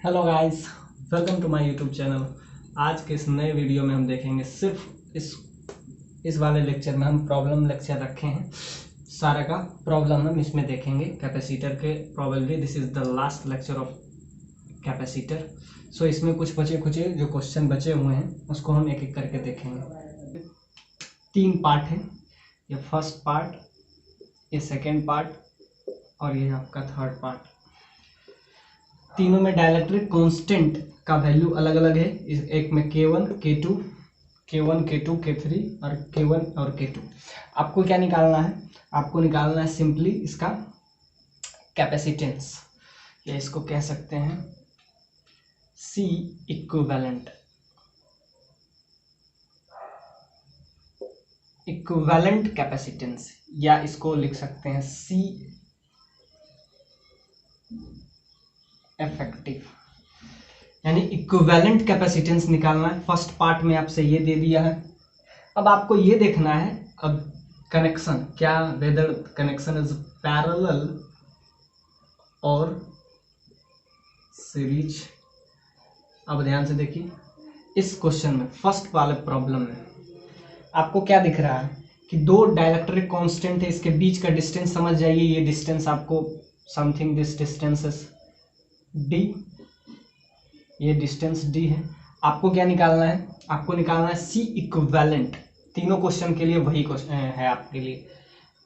Hello guys, welcome to my YouTube channel. आज के इस नए वीडियो में हम देखेंगे सिर्फ इस वाले लेक्चर में हम प्रॉब्लम लेक्चर रखे हैं। सारा का प्रॉब्लम हम इसमें देखेंगे कैपेसिटर के probably this is the last lecture of capacitor. So इसमें कुछ बचे जो क्वेश्चन बचे हुए हैं उसको हम एक एक करके देखेंगे। 3 पार्ट है, ये फर्स्ट पार्ट, ये सेकेंड पार्ट और ये आपका थर्ड पार्ट। तीनों में डाइलेक्ट्रिक कांस्टेंट का वैल्यू अलग अलग है। एक में K1, K2, K1, K2, K3 और K1 और K2। आपको क्या निकालना है? आपको निकालना है सिंपली इसका कैपेसिटेंस, या इसको कह सकते हैं C इक्विवेलेंट। इक्विवेलेंट कैपेसिटेंस, या इसको लिख सकते हैं C इफेक्टिव, यानी इक्विवेलेंट कैपेसिटेंस निकालना है। फर्स्ट पार्ट में आपसे ये दे दिया है। अब आपको ये देखना है अब कनेक्शन क्या, वेदर कनेक्शन इज पैरेलल और सीरीज। अब ध्यान से देखिए, इस क्वेश्चन में फर्स्ट वाले प्रॉब्लम में आपको क्या दिख रहा है कि दो डाइलेक्ट्रिक कांस्टेंट है, इसके बीच का डिस्टेंस समझ जाइए। ये डिस्टेंस आपको something this distance is d, ये डिस्टेंस d है। आपको क्या निकालना है? आपको निकालना है C इक्विवेलेंट। तीनों क्वेश्चन के लिए वही क्वेश्चन है आपके लिए,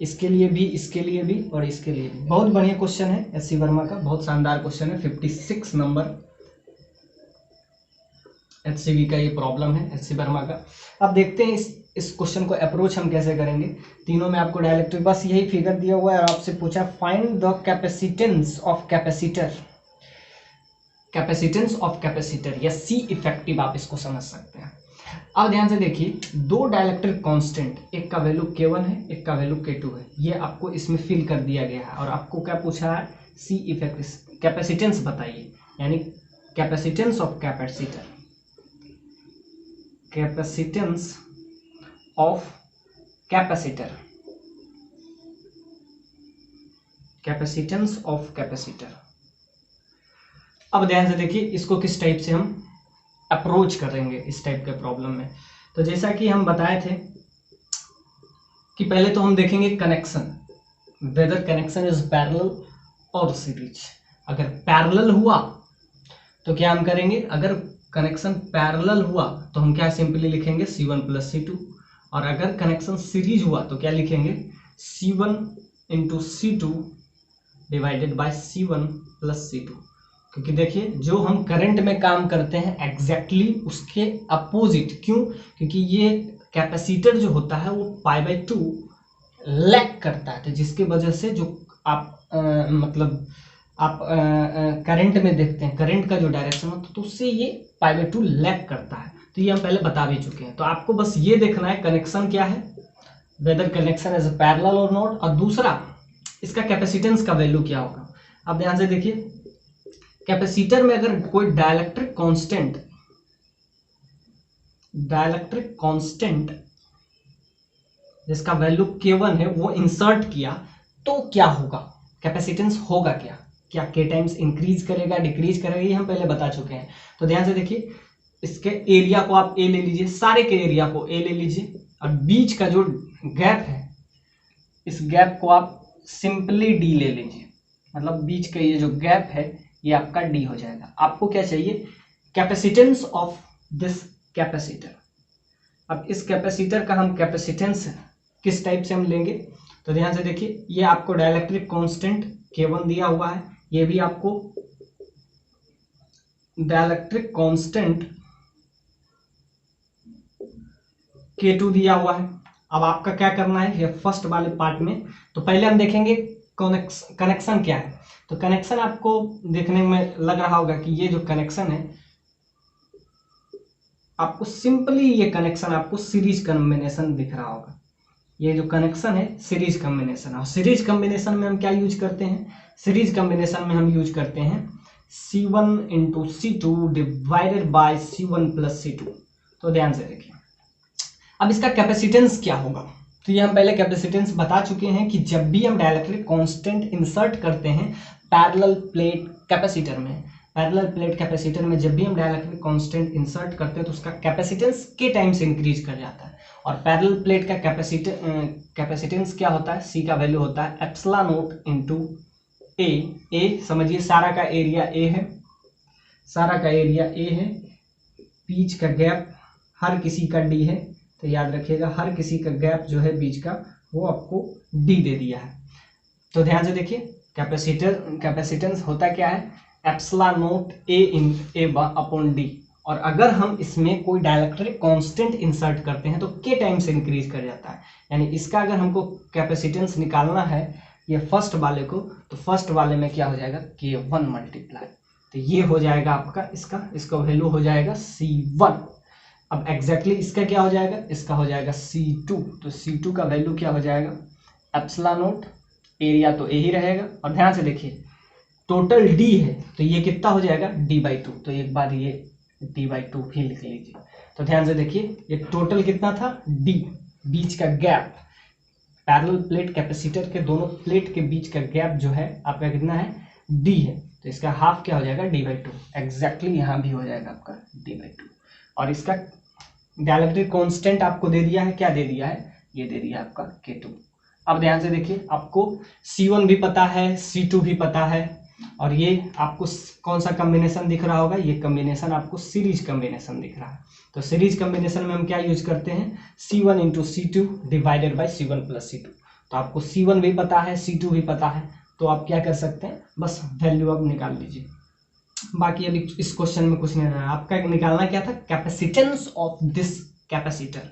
इसके लिए भी, इसके लिए भी और इसके लिए भी। बहुत बढ़िया क्वेश्चन है एस.सी. वर्मा का, बहुत शानदार क्वेश्चन है। 56 नंबर HCV का ये प्रॉब्लम है, एस.सी. वर्मा का। अब देखते हैं इस क्वेश्चन को अप्रोच हम कैसे करेंगे। तीनों में आपको डाइलेक्ट्रिक, बस यही फिगर दिया हुआ है और आपसे पूछा find the capacitance of capacitor. Capacitance of capacitor या C इफेक्टिव आप इसको समझ सकते हैं। अब ध्यान से देखिए, दो डाइलेक्ट्रिक कांस्टेंट, एक का वैल्यू K1 है, एक का वैल्यू K2 है। ये आपको इसमें फिल कर दिया गया है और आपको क्या पूछा है? C इफेक्टिव कैपेसिटेंस बताइए, यानी capacitance of capacitor. Capacitance of capacitor, capacitance of capacitor. अब ध्यान से देखिए, इसको किस टाइप से हम अप्रोच करेंगे इस टाइप के प्रॉब्लम में। तो जैसा कि हम बताए थे कि पहले तो हम देखेंगे connection, whether connection is parallel और सीरीज। अगर पैरेलल हुआ तो क्या हम करेंगे? अगर कनेक्शन पैरेलल हुआ तो हम क्या सिंपली लिखेंगे C1 + C2, और अगर कनेक्शन सीरीज हुआ तो क्या लिखेंगे? C1 × C2 divided by C1 + C2। क्योंकि देखिए, जो हम करंट में काम करते हैं एग्जैक्टली उसके अपोजिट। क्यों? क्योंकि ये कैपेसिटर जो होता है वो π/2 लैग करता है, तो जिसके वजह से जो आप आप करंट में देखते हैं, करंट का जो डायरेक्शन होता है तो उससे ये π/2 लैग करता है। तो ये हम पहले बता भी चुके हैं। तो आपको बस ये देखना है कनेक्शन क्या है, वेदर कनेक्शन इज पैरेलल और नॉट, और दूसरा इसका कैपेसिटेंस का वैल्यू क्या होगा। अब ध्यान से देखिए, कैपेसिटर में अगर कोई डाइलेक्ट्रिक कांस्टेंट जिसका वैल्यू K1 है वो इंसर्ट किया तो क्या होगा? कैपेसिटेंस होगा क्या? क्या K टाइम्स इंक्रीज करेगा, डिक्रीज करेगा? ये हम पहले बता चुके हैं। तो ध्यान से देखिए, इसके एरिया को आप A ले लीजिए, सारे के एरिया को A ले लीजिए, और बीच का जो गैप है इस गैप को आप सिंपली D ले लीजिए। मतलब बीच का ये जो गैप है ये आपका D हो जाएगा। आपको क्या चाहिए? Capacitance of this capacitor. अब इस कैपेसिटर का हम कैपेसिटेंस किस टाइप से हम लेंगे? तो ध्यान से देखिए, ये आपको डाइलेक्ट्रिक कांस्टेंट K1 दिया हुआ है, ये भी आपको डाइलेक्ट्रिक कांस्टेंट K2 दिया हुआ है। अब आपका क्या करना है ये फर्स्ट वाले पार्ट में, तो पहले हम देखेंगे कनेक्शन क्या है। तो कनेक्शन आपको देखने में लग रहा होगा कि ये जो कनेक्शन है, आपको सिंपली ये कनेक्शन आपको सीरीज कॉम्बिनेशन दिख रहा होगा। ये जो कनेक्शन है सीरीज कॉम्बिनेशन, और सीरीज कॉम्बिनेशन में हम क्या यूज करते हैं? सीरीज कॉम्बिनेशन में हम यूज करते हैं C1 × C2 divided by C1 + C2। तो ध्यान से देखिए, अब इसका कैपेसिटेंस क्या होगा? तो ये हम पहले कैपेसिटेंस बता चुके हैं कि जब भी हम डाइलेक्ट्रिक कांस्टेंट इंसर्ट करते हैं पैरेलल प्लेट कैपेसिटर में, पैरेलल प्लेट कैपेसिटर में जब भी हम डाइलेक्ट्रिक कांस्टेंट इंसर्ट करते हैं तो उसका कैपेसिटेंस के टाइम से इंक्रीज कर जाता है। और पैरेलल प्लेट का कैपेसिटेंस क्या होता है, सी का वैल्यू होता है एप्सिलॉन नॉट इनटू ए। ए समझिए सारा का एरिया ए है, सारा का एरिया ए है, बीच का गैप हर किसी का डी है, तो याद रखिएगा हर किसी का गैप जो है बीच का वो आपको डी दे दिया है। तो ध्यान से देखिए कैपेसिटेंस होता क्या है, epsilon not a in A upon D. और अगर हम इसमें कोई डाइलेक्ट्रिक कांस्टेंट इंसर्ट करते हैं तो के टाइम से इंक्रीज कर जाता है। यानी इसका अगर हमको कैपेसिटेंस निकालना है ये फर्स्ट वाले को, तो फर्स्ट वाले में क्या हो जाएगा K1 मल्टीप्लाई, तो ये हो जाएगा आपका इसका वैल्यू हो जाएगा C1। अब एग्जैक्टली इसका क्या हो जाएगा, इसका हो जाएगा C2। तो C2 का वैल्यू क्या हो जाएगा एप्सिलॉन नॉट, एरिया तो ए ही रहेगा। और ध्यान से देखिए टोटल डी है तो ये कितना हो जाएगा D/2, तो एक बार ये D/2 भी लिख लीजिए। तो ध्यान से देखिए ये टोटल कितना था D, बीच का गैप, पैरेलल प्लेट कैपेसिटर के दोनों प्लेट के बीच का गैप जो है आपका कितना है D है, तो इसका हाफ क्या हो जाएगा D/2। एग्जैक्टली यहाँ भी हो जाएगा आपका D/2। और इसका डाइलेक्ट्रिक कांस्टेंट आपको दे दिया है, क्या दे दिया है, ये दे दिया आपका K2। अब ध्यान से देखिए आपको C1 भी पता है, C2 भी पता है, और ये आपको कौन सा कॉम्बिनेशन दिख रहा होगा, ये कॉम्बिनेशन आपको सीरीज कॉम्बिनेशन दिख रहा है। तो सीरीज कॉम्बिनेशन में हम क्या यूज करते हैं, C1 into C2 divided by C1 plus C2। तो आपको C1 भी पता है, C2 भी पता है, तो आप क्या कर सकते हैं बस वैल्यू अब निकाल लीजिए। बाकी अभी इस क्वेश्चन में कुछ नहीं रहा, आपका निकालना क्या था कैपेसिटेंस ऑफ दिस कैपेसिटर।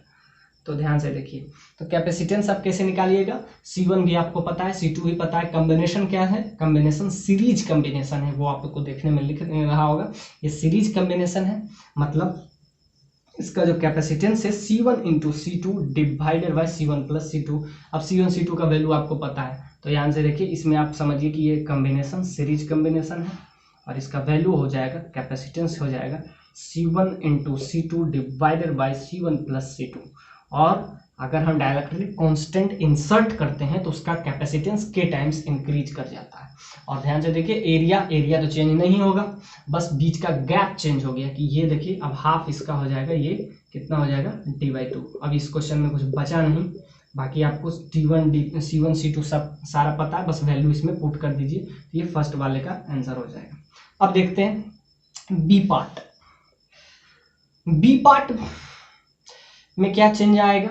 तो ध्यान से देखिए तो कैपेसिटेंस आप कैसे निकालिएगा, C1 भी आपको पता है, C2 भी पता है, कॉम्बिनेशन क्या है, कॉम्बिनेशन सीरीज कॉम्बिनेशन है, वो आपको देखने में लिख रहा होगा, ये सीरीज कॉम्बिनेशन है। मतलब इसका जो कैपेसिटेंस है C1 into C2 divided by C1 plus C2। अब C1 C2 का वैल्यू आपको पता है, तो ध्यान से देखिए इसमें आप समझिए कि ये कॉम्बिनेशन सीरीज कॉम्बिनेशन है, और इसका वैल्यू हो जाएगा कैपेसिटेंस हो जाएगा C1 into C2 divided by C1 plus C2। और अगर हम डाइलेक्ट्रिक कांस्टेंट इंसर्ट करते हैं तो उसका कैपेसिटेंस के टाइम्स इंक्रीज कर जाता है। और ध्यान से देखिए एरिया तो चेंज नहीं होगा, बस बीच का गैप चेंज हो गया कि ये देखिए अब हाफ इसका हो जाएगा, ये कितना हो जाएगा D/2। अब इस क्वेश्चन में कुछ बचा नहीं, बाकी आपको C1 C2 सब सारा पता है, बस वैल्यू इसमें पुट कर दीजिए, तो ये फर्स्ट वाले का आंसर हो जाएगा। अब देखते हैं बी पार्ट में क्या चेंज आएगा,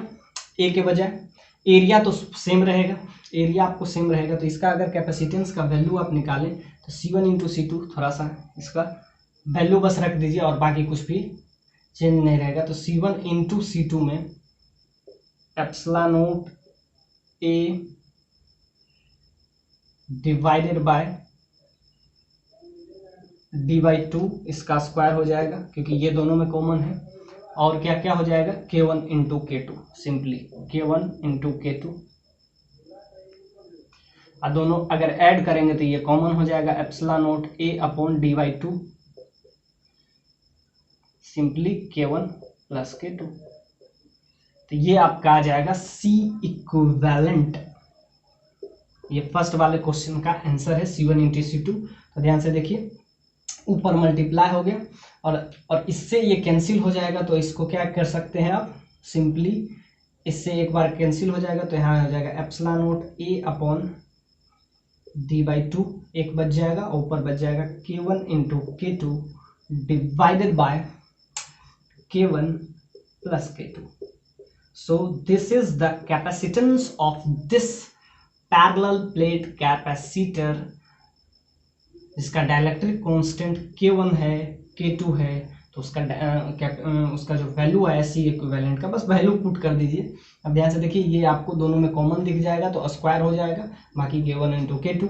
ए के बजाय एरिया तो सेम रहेगा, एरिया आपको सेम रहेगा, तो इसका अगर कैपेसिटेंस का वैल्यू आप निकालें तो C1 इंटू C2 थोड़ा सा इसका वैल्यू बस रख दीजिए और बाकी कुछ भी चेंज नहीं रहेगा। तो C1 इंटू C2 में epsilon not a divided by D/2 इसका स्क्वायर हो जाएगा क्योंकि ये दोनों में कॉमन है, और क्या क्या हो जाएगा K1 into K2, simply K1 into K2, और दोनों अगर ऐड करेंगे तो ये कॉमन हो जाएगा epsilon not a upon D/2, simply K1 plus K2। तो ये आपका आ जाएगा C इक्विवेलेंट, ये फर्स्ट वाले क्वेश्चन का आंसर है C1 इंटू C2। तो ध्यान से देखिए ऊपर मल्टीप्लाई हो गया और इससे ये कैंसिल हो जाएगा, तो इसको क्या कर सकते हैं आप, सिंपली इससे एक बार कैंसिल हो जाएगा, तो यहाँ हो जाएगा epsilon not a upon D/2, एक बच जाएगा, ऊपर बच जाएगा K1 into K2 divided bye K1 plus K2। So this is the capacitance of this parallel plate capacitor, जिसका डाइलेक्ट्रिक कांस्टेंट K1 है, K2 है, तो उसका जो वैल्यू है C इक्विवेलेंट का बस वैल्यू पुट कर दीजिए। अब ध्यान से देखिए ये आपको दोनों में कॉमन दिख जाएगा तो स्क्वायर हो जाएगा, बाकी K1 इंटू K2,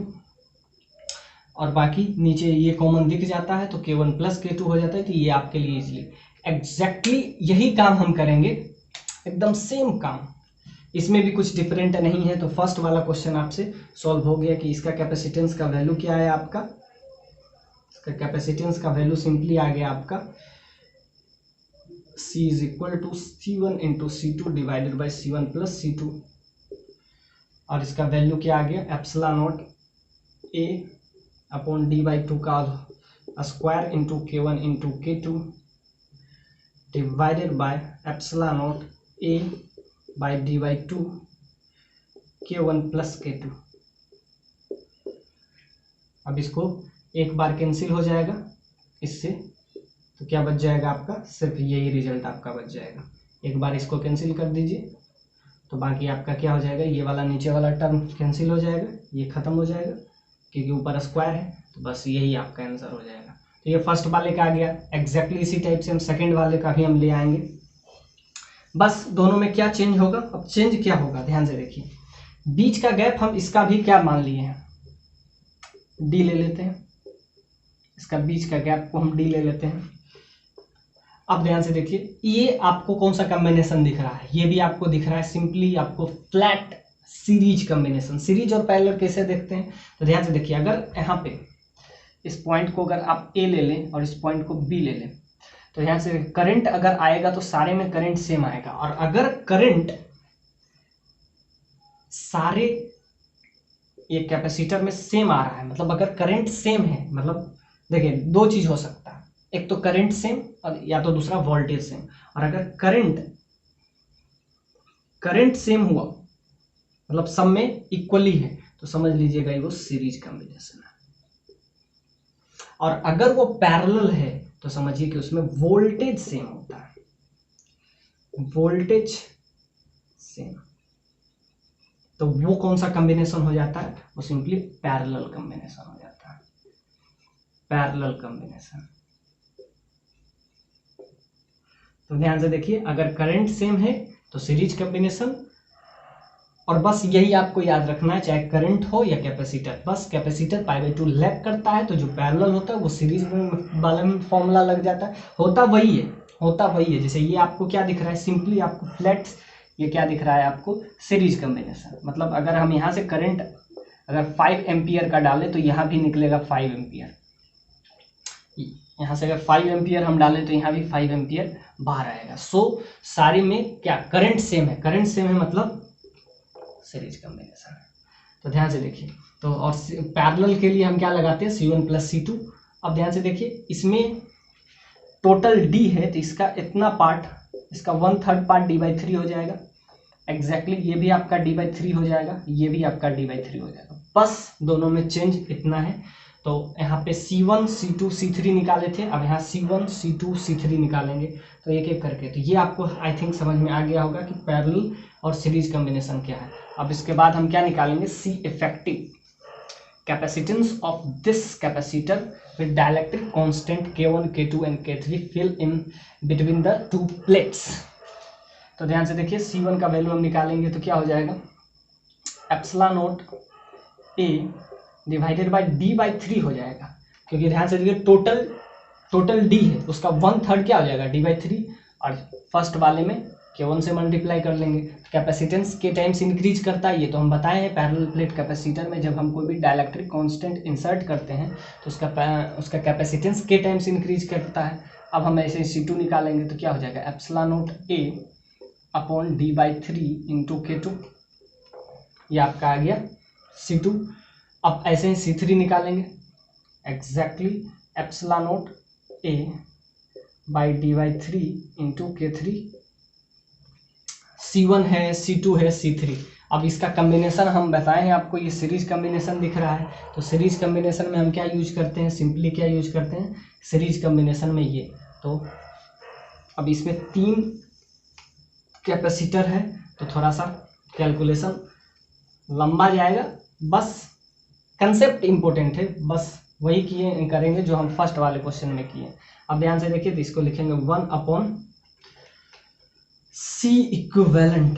और बाकी नीचे ये कॉमन दिख जाता है तो K1 प्लस K2 हो जाता है। तो ये आपके लिए इजीली एग्जैक्टली यही काम हम करेंगे, एकदम सेम काम, इसमें भी कुछ डिफरेंट नहीं है। तो फर्स्ट वाला क्वेश्चन आपसे सॉल्व हो गया कि इसका कैपेसिटेंस का वैल्यू क्या है, आपका इसका कैपेसिटेंस का वैल्यू सिंपली आ गया आपका C is equal to C1 into C2 divided by C1 plus C2, और इसका वैल्यू क्या आ गया epsilon not a upon D/2 का square into K1 into K2 divided by epsilon not A by D/2 K1 plus K2। अब इसको एक बार cancel हो जाएगा इससे, तो क्या बच जाएगा आपका, सिर्फ यही रिजल्ट आपका बच जाएगा। एक बार इसको कैंसिल कर दीजिए तो बाकी आपका क्या हो जाएगा, ये वाला नीचे वाला टर्म कैंसिल हो जाएगा, ये खत्म हो जाएगा क्योंकि ऊपर स्क्वायर है, तो बस यही आपका आंसर हो जाएगा। तो ये फर्स्ट वाले का आ गया। एग्जैक्टली इसी टाइप से हम सेकंड वाले का भी हम ले आएंगे। बस दोनों में क्या चेंज होगा, अब चेंज क्या होगा ध्यान से देखिए। बीच का गैप हम इसका भी क्या मान लिए हैं, डी ले लेते हैं, इसका बीच का गैप को हम डी ले लेते हैं। अब ध्यान से देखिए, ये आपको कौन सा कॉम्बिनेशन दिख रहा है, ये भी आपको दिख रहा है सिंपली आपको फ्लैट सीरीज कॉम्बिनेशन। सीरीज और पैरेलल कैसे देखते हैं, तो ध्यान से देखिए, अगर यहाँ पे इस पॉइंट को अगर आप ए ले लें और इस पॉइंट को बी ले लें, तो यहाँ से करंट अगर आएगा तो सारे में करंट सेम आएगा। और अगर करंट सारे ये कैपेसिटर में सेम आ रहा है, मतलब अगर करंट सेम है, मतलब देखिए दो चीज हो सकता है, एक तो करंट सेम और या तो दूसरा वोल्टेज सेम। और अगर करंट सेम हुआ मतलब सब में इक्वली है, तो समझ लीजिएगा ये वो सीरीज कॉम्बिनेशन है। और अगर वो पैरेलल है तो समझिए कि उसमें वोल्टेज सेम होता है, वोल्टेज सेम। तो वो कौन सा कॉम्बिनेशन हो जाता है, वो सिंपली पैरेलल कॉम्बिनेशन हो जाता है, पैरेलल कॉम्बिनेशन। तो ध्यान से देखिए, अगर करंट सेम है तो सीरीज कॉम्बिनेशन। और बस यही आपको याद रखना है, चाहे करंट हो या कैपेसिटर, बस कैपेसिटर π/2 लैग करता है, तो जो पैरेलल होता है वो सीरीज वाले में फॉर्मूला लग जाता है, होता वही है। जैसे ये आपको क्या दिख रहा है, सिंपली आपको फ्लैट, ये क्या दिख रहा है आपको, सीरीज कॉम्बिनेशन। मतलब अगर हम यहाँ से करंट अगर 5 एम्पियर का डालें तो यहाँ भी निकलेगा 5 एम्पियर, यहाँ से अगर 5 एम्पियर हम डालें तो यहाँ भी 5 एम्पियर बाहर आएगा। सो सारे में क्या करंट सेम है, मतलब सीरीज कॉम्बिनेशन। तो ध्यान से देखिए, तो और पैरेलल के लिए हम क्या लगाते हैं, C1 प्लस C2। अब ध्यान से देखिए, इसमें टोटल D है तो इसका इतना पार्ट, इसका 1/3 पार्ट D/3 हो जाएगा। एग्जैक्टली ये भी आपका D/3 हो जाएगा, ये भी आपका D/3 हो जाएगा। बस दोनों में चेंज इतना है। तो यहाँ पे C1 C2 C3 निकाले थे, अब यहाँ C1 C2 C3 निकालेंगे, तो एक एक करके। तो ये आपको आई थिंक समझ में आ गया होगा कि पैरेलल और सीरीज कॉम्बिनेशन क्या है। अब इसके बाद हम क्या निकालेंगे, C effective capacitance of this capacitor with dielectric constant K1 K2 and K3 fill in between the two plates. तो ध्यान से देखिए, C1 का वैल्यू हम निकालेंगे तो क्या हो जाएगा, epsilon not A divided by D/3 हो जाएगा, क्योंकि ध्यान से देखिए टोटल D है, उसका 1/3 क्या हो जाएगा, D/3। और फर्स्ट वाले में K1 से मल्टीप्लाई कर लेंगे। कैपेसिटेंस के टाइम्स इंक्रीज करता है, ये तो हम बताए हैं पैरेलल प्लेट कैपेसिटर में जब हम कोई भी डाइलेक्ट्रिक कांस्टेंट इंसर्ट करते हैं तो उसका कैपेसिटेंस के टाइम्स इंक्रीज करता है। अब हम ऐसे C2 निकालेंगे तो क्या हो जाएगा, epsilon not A upon D/3 into K2, ये आपका आ गया C2। अब ऐसे ही C3 निकालेंगे, exactly epsilon not A by D/3 into K3। C1 है, C2 है, C3। अब इसका कम्बिनेशन हम बताए हैं आपको, ये सीरीज कम्बिनेशन दिख रहा है। तो सीरीज कम्बिनेशन में हम क्या यूज करते हैं, सिंपली क्या यूज करते हैं सीरीज कम्बिनेशन में ये। तो अब इसमें 3 कैपेसिटर है तो थोड़ा सा कैलकुलेशन लंबा जाएगा, बस कंसेप्ट इंपॉर्टेंट है, बस वही करेंगे जो हम फर्स्ट वाले क्वेश्चन में किए। अब ध्यान से देखिए, तो इसको लिखेंगे 1/C equivalent.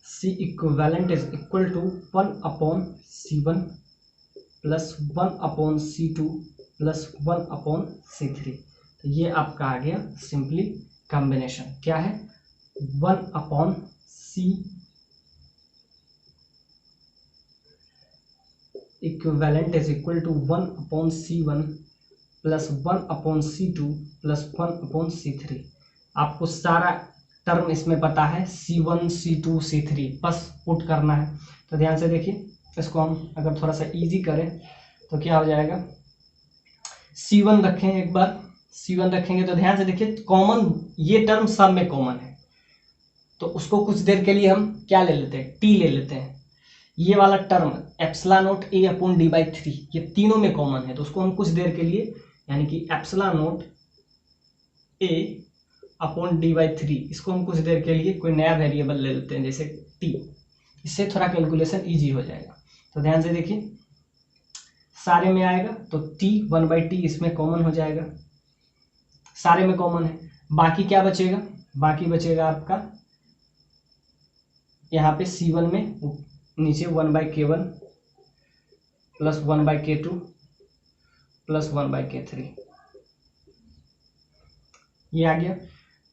C equivalent is equal to 1/C1 plus 1/C2 plus 1/C3। तो ये आपका आ गया सिंपली कॉम्बिनेशन, क्या है 1/C equivalent is equal to 1/C1 plus 1/C2 plus 1/C3। आपको सारा टर्म इसमें पता है, C1 C2 C3 बस पुट करना है। तो ध्यान से देखिए, इसको हम अगर थोड़ा सा इजी करें तो क्या हो जाएगा, C1 रखें एक बार, C1 रखेंगे तो ध्यान से देखिए कॉमन, ये टर्म सब में कॉमन है, तो उसको कुछ देर के लिए हम क्या ले लेते हैं, T ले लेते हैं। ये वाला term epsilon not A upon D/3 ये तीनों में कॉमन है, तो उसको हम कुछ देर के लिए यानी कि epsilon not A upon D/3 इसको हम कुछ देर के लिए कोई नया वेरिएबल ले लेते हैं जैसे T, इससे थोड़ा कैलकुलेशन इजी हो जाएगा। तो ध्यान से देखिए सारे में आएगा तो T 1/T इसमें कॉमन हो जाएगा, सारे में कॉमन है। बाकी क्या बचेगा, बाकी बचेगा आपका यहाँ पे C1 में नीचे 1/K1 plus 1/K2 plus 1/K3 ये आ गया।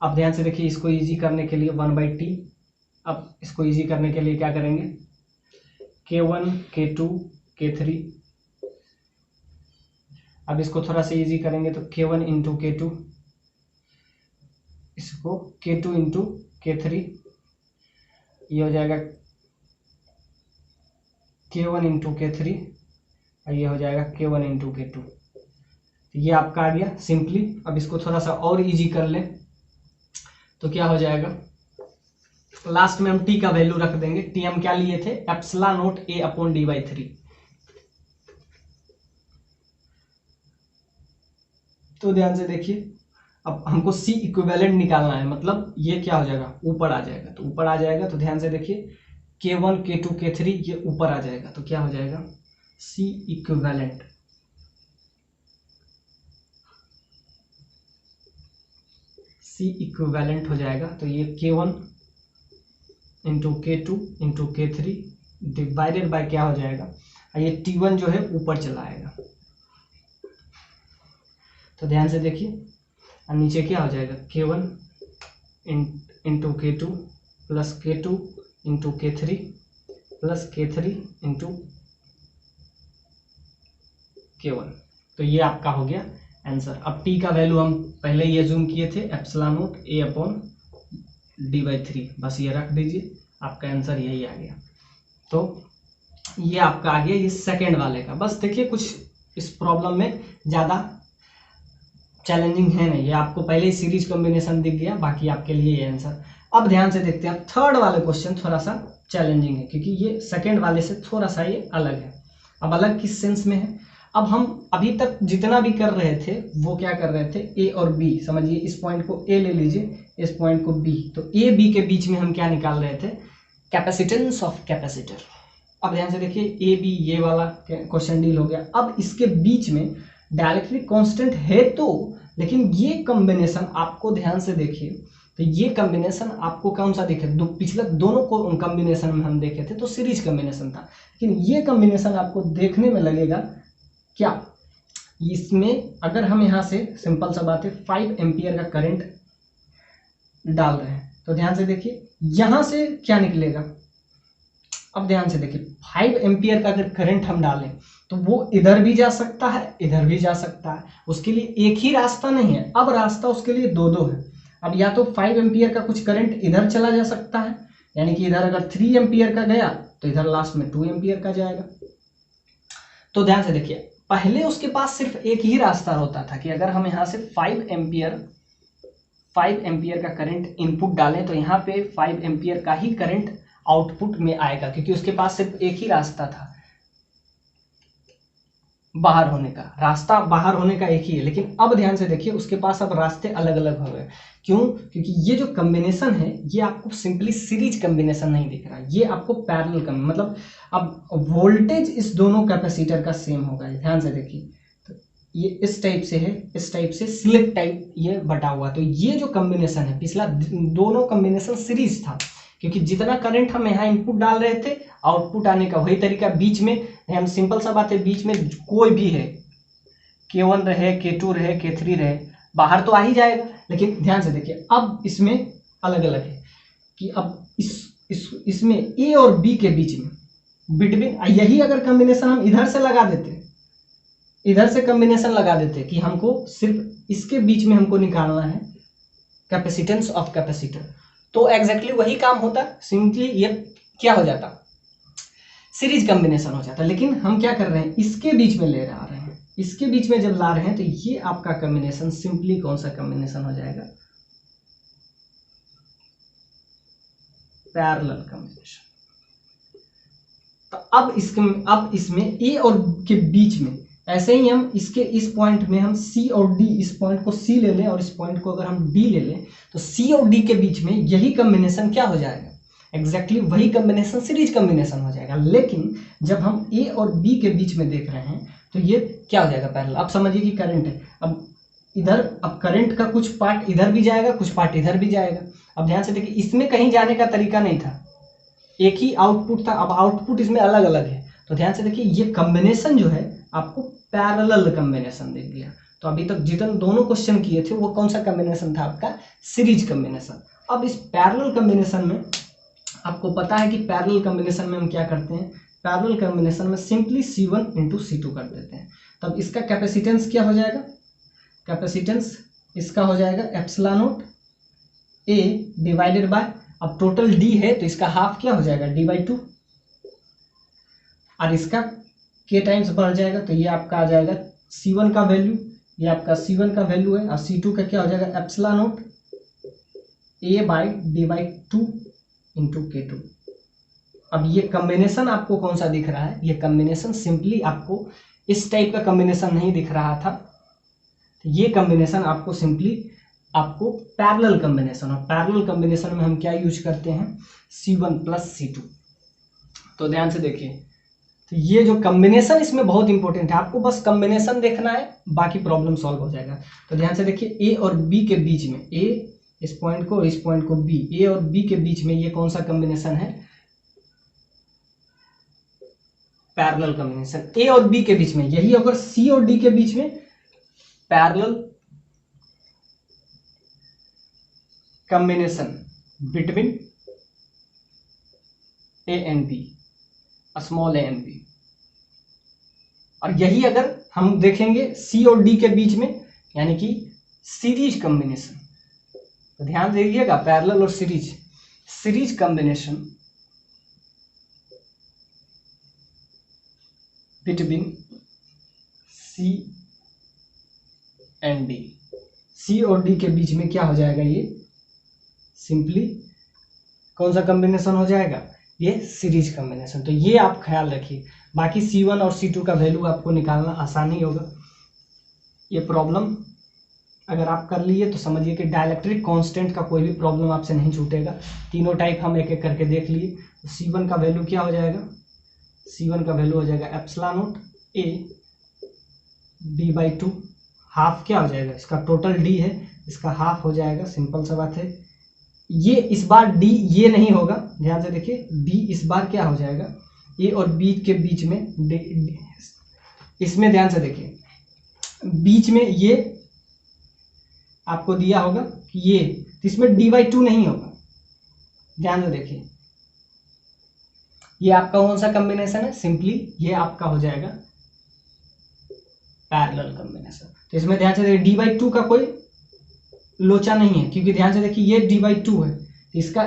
अब ध्यान से देखिए इसको इजी करने के लिए 1/T, अब इसको इजी करने के लिए क्या करेंगे, K1 K2 K3, अब इसको थोड़ा सा इजी करेंगे तो K1 इंटू K2, इसको K2 इंटू K3, ये हो जाएगा K1 इंटू K3 और ये हो जाएगा K1 इंटू K2। ये आपका आ गया सिंपली। अब इसको थोड़ा सा और इजी कर लें तो क्या हो जाएगा, लास्ट में हम T का वैल्यू रख देंगे। T हम क्या लिए थे, epsilon not A upon D/3। तो ध्यान से देखिए अब हमको C इक्विवेलेंट निकालना है, मतलब ये क्या हो जाएगा, ऊपर आ जाएगा, तो ऊपर आ जाएगा तो ध्यान से देखिए K1 K2 K3 ये ऊपर आ जाएगा, तो क्या हो जाएगा C इक्विवेलेंट, C इक्विवेलेंट हो जाएगा। तो ये K1 into K2 into K3 divided by क्या हो जाएगा, ये T1 जो है ऊपर चला आएगा। तो ध्यान से देखिए और नीचे क्या हो जाएगा, K1 into K2 plus K2 into K3 plus K3 into K1। तो ये आपका हो गया आंसर। अब T का वैल्यू हम पहले ही अज्यूम किए थे epsilon not A upon D/3, बस ये रख दीजिए, आपका आंसर यही आ गया। तो ये आपका आ गया ये सेकेंड वाले का। बस देखिए कुछ इस प्रॉब्लम में ज़्यादा चैलेंजिंग है नहीं, ये आपको पहले ही सीरीज कॉम्बिनेशन दिख गया, बाकी आपके लिए ये आंसर। अब ध्यान से देखते हैं थर्ड वाले क्वेश्चन, थोड़ा सा चैलेंजिंग है क्योंकि ये सेकेंड वाले से थोड़ा सा ये अलग है। अब अलग किस सेंस में है, अब हम अभी तक जितना भी कर रहे थे वो क्या कर रहे थे, A और B, समझिए इस पॉइंट को A ले लीजिए, इस पॉइंट को B, तो A B के बीच में हम क्या निकाल रहे थे, कैपेसिटेंस ऑफ कैपेसिटर। अब ध्यान से देखिए A B ये वाला क्वेश्चन डील हो गया। अब इसके बीच में डायरेक्टली कांस्टेंट है तो, लेकिन ये कॉम्बिनेशन आपको ध्यान से देखिए, तो ये कॉम्बिनेशन आपको कौन सा दिखे, पिछले दोनों को कॉम्बिनेशन में हम देखे थे तो सीरीज कॉम्बिनेशन था, लेकिन ये कॉम्बिनेशन आपको देखने में लगेगा क्या, इसमें अगर हम यहाँ से सिंपल सा बात है 5 एम्पियर का करंट डाल रहे हैं, तो ध्यान से देखिए यहाँ से क्या निकलेगा। अब ध्यान से देखिए 5 एम्पियर का अगर करंट हम डालें तो वो इधर भी जा सकता है, इधर भी जा सकता है, उसके लिए एक ही रास्ता नहीं है, अब रास्ता उसके लिए दो दो है। अब या तो 5 एम्पियर का कुछ करंट इधर चला जा सकता है, यानी कि इधर अगर 3 एम्पियर का गया तो इधर लास्ट में 2 एम्पियर का जाएगा। तो ध्यान से देखिए पहले उसके पास सिर्फ एक ही रास्ता होता था कि अगर हम यहाँ से 5 एम्पियर का करंट इनपुट डालें तो यहाँ पे 5 एम्पियर का ही करंट आउटपुट में आएगा, क्योंकि उसके पास सिर्फ एक ही रास्ता था बाहर होने का, रास्ता बाहर होने का एक ही है। लेकिन अब ध्यान से देखिए उसके पास अब रास्ते अलग अलग हो गए। क्यों? क्योंकि ये जो कॉम्बिनेशन है ये आपको सिंपली सीरीज कॉम्बिनेशन नहीं दिख रहा, ये आपको पैरेलल कॉम्बिनेशन, मतलब अब वोल्टेज इस दोनों कैपेसिटर का सेम होगा। ध्यान से देखिए तो ये इस टाइप से है, इस टाइप से स्लिप टाइप ये बटा हुआ। तो ये जो कॉम्बिनेशन है, पिछला दोनों कॉम्बिनेशन सीरीज था, क्योंकि जितना करंट हम यहाँ इनपुट डाल रहे थे आउटपुट आने का वही तरीका। बीच में हम सिंपल सा बात है, बीच में कोई भी है, K1 रहे, K2 रहे, K3 रहे, बाहर तो आ ही जाएगा। लेकिन ध्यान से देखिए अब इसमें अलग अलग है कि अब इसमें A और B के बीच में बिटवीन, यही अगर कॉम्बिनेशन हम इधर से लगा देते, इधर से कॉम्बिनेशन लगा देते कि हमको सिर्फ इसके बीच में हमको निकालना है कैपेसिटेंस ऑफ कैपेसिटर, तो एग्जैक्टली वही काम होता। सिंपली ये क्या हो जाता, सीरीज कॉम्बिनेशन हो जाता। लेकिन हम क्या कर रहे हैं, इसके बीच में ले आ रहे हैं, इसके बीच में जब ला रहे हैं तो ये आपका कॉम्बिनेशन सिंपली कौन सा कॉम्बिनेशन हो जाएगा, पैरेलल कॉम्बिनेशन। तो अब इसमें ए और के बीच में ऐसे ही हम इसके इस पॉइंट में हम सी और डी, इस पॉइंट को सी ले लें और इस पॉइंट को अगर हम डी ले लें तो सी और डी के बीच में यही कॉम्बिनेशन क्या हो जाएगा, एग्जैक्टली वही कॉम्बिनेशन सीरीज कॉम्बिनेशन हो जाएगा। लेकिन जब हम ए और बी के बीच में देख रहे हैं तो ये क्या हो जाएगा, पैरेलल। अब समझिए कि करंट है, अब करंट का कुछ पार्ट इधर भी जाएगा, कुछ पार्ट इधर भी जाएगा। अब ध्यान से देखिए, इसमें कहीं जाने का तरीका नहीं था, एक ही आउटपुट था, अब आउटपुट इसमें अलग अलग है। तो ध्यान से देखिए, ये कॉम्बिनेशन जो है आपको पैरेलल कॉम्बिनेशन दे दिया। तो अभी तक जितने दोनों क्वेश्चन किए थे वो कौन सा कॉम्बिनेशन था, आपका सीरीज कॉम्बिनेशन। अब इस पैरेलल कॉम्बिनेशन में आपको पता है कि पैरेलल कॉम्बिनेशन में हम क्या करते हैं, पैरेलल कॉम्बिनेशन में सिंपली C1 × C2 कर देते हैं। तब इसका कैपेसिटेंस क्या हो जाएगा, कैपेसिटेंस इसका हो जाएगा एप्सिलॉन A डिवाइडेड बाय, अब टोटल D है तो इसका हाफ क्या हो जाएगा, D/2, और इसका K टाइम्स बढ़ जाएगा तो ये आपका आ जाएगा C1 का वैल्यू, ये आपका C1 का वैल्यू है, और C2 का क्या हो जाएगा एप्सिलॉन A/D/2 × K2। अब ये कॉम्बिनेशन आपको कौन सा दिख रहा है, ये कॉम्बिनेशन सिंपली आपको इस टाइप का कॉम्बिनेशन नहीं दिख रहा था, तो ये कॉम्बिनेशन आपको सिंपली आपको पैरेलल कॉम्बिनेशन, और पैरेलल कॉम्बिनेशन में हम क्या यूज करते हैं, C1 + C2। तो ध्यान से देखिए, तो ये जो कॉम्बिनेशन इसमें बहुत इंपॉर्टेंट है, आपको बस कॉम्बिनेशन देखना है, बाकी प्रॉब्लम सॉल्व हो जाएगा। तो ध्यान से देखिए, ए और बी के बीच में, ए इस पॉइंट को और इस पॉइंट को बी, ए और बी के बीच में ये कौन सा कॉम्बिनेशन है, पैरेलल कॉम्बिनेशन। ए और बी के बीच में यही, अगर सी और डी के बीच में parallel combination between A and B, small A and B. और यही अगर हम देखेंगे सी और डी के बीच में, यानी कि सीरीज कॉम्बिनेशन। तो ध्यान दीजिएगा, पैरेलल और series combination between C and D, C और डी के बीच में क्या हो जाएगा, ये सिंपली कौन सा कॉम्बिनेशन हो जाएगा, ये सीरीज कॉम्बिनेशन। तो ये आप ख्याल रखिए, बाकी C1 और C2 का वैल्यू आपको निकालना आसानी होगा। ये प्रॉब्लम अगर आप कर लिए तो समझिए कि डाइलेक्ट्रिक कांस्टेंट का कोई भी प्रॉब्लम आपसे नहीं छूटेगा। तीनों टाइप हम एक एक करके देख लिए। तो C1 का वैल्यू क्या हो जाएगा, C1 का वैल्यू हो जाएगा एप्सिलॉन A D/2, हाफ क्या हो जाएगा, इसका टोटल D है, इसका हाफ हो जाएगा, सिंपल सा बात है। ये इस बार D ये नहीं होगा, ध्यान से देखिए, D इस बार क्या हो जाएगा, A और B के बीच में, इसमें ध्यान से देखिए, बीच में ये आपको दिया होगा कि ये, तो इसमें D/2 नहीं होगा, ध्यान से देखिए। ये आपका कौन सा कॉम्बिनेशन है, सिंपली ये आपका हो जाएगा पैरेलल कॉम्बिनेशन। तो इसमें ध्यान से देखिए, D/2 का कोई लोचा नहीं है, क्योंकि ध्यान से देखिए ये D/2 है, तो इसका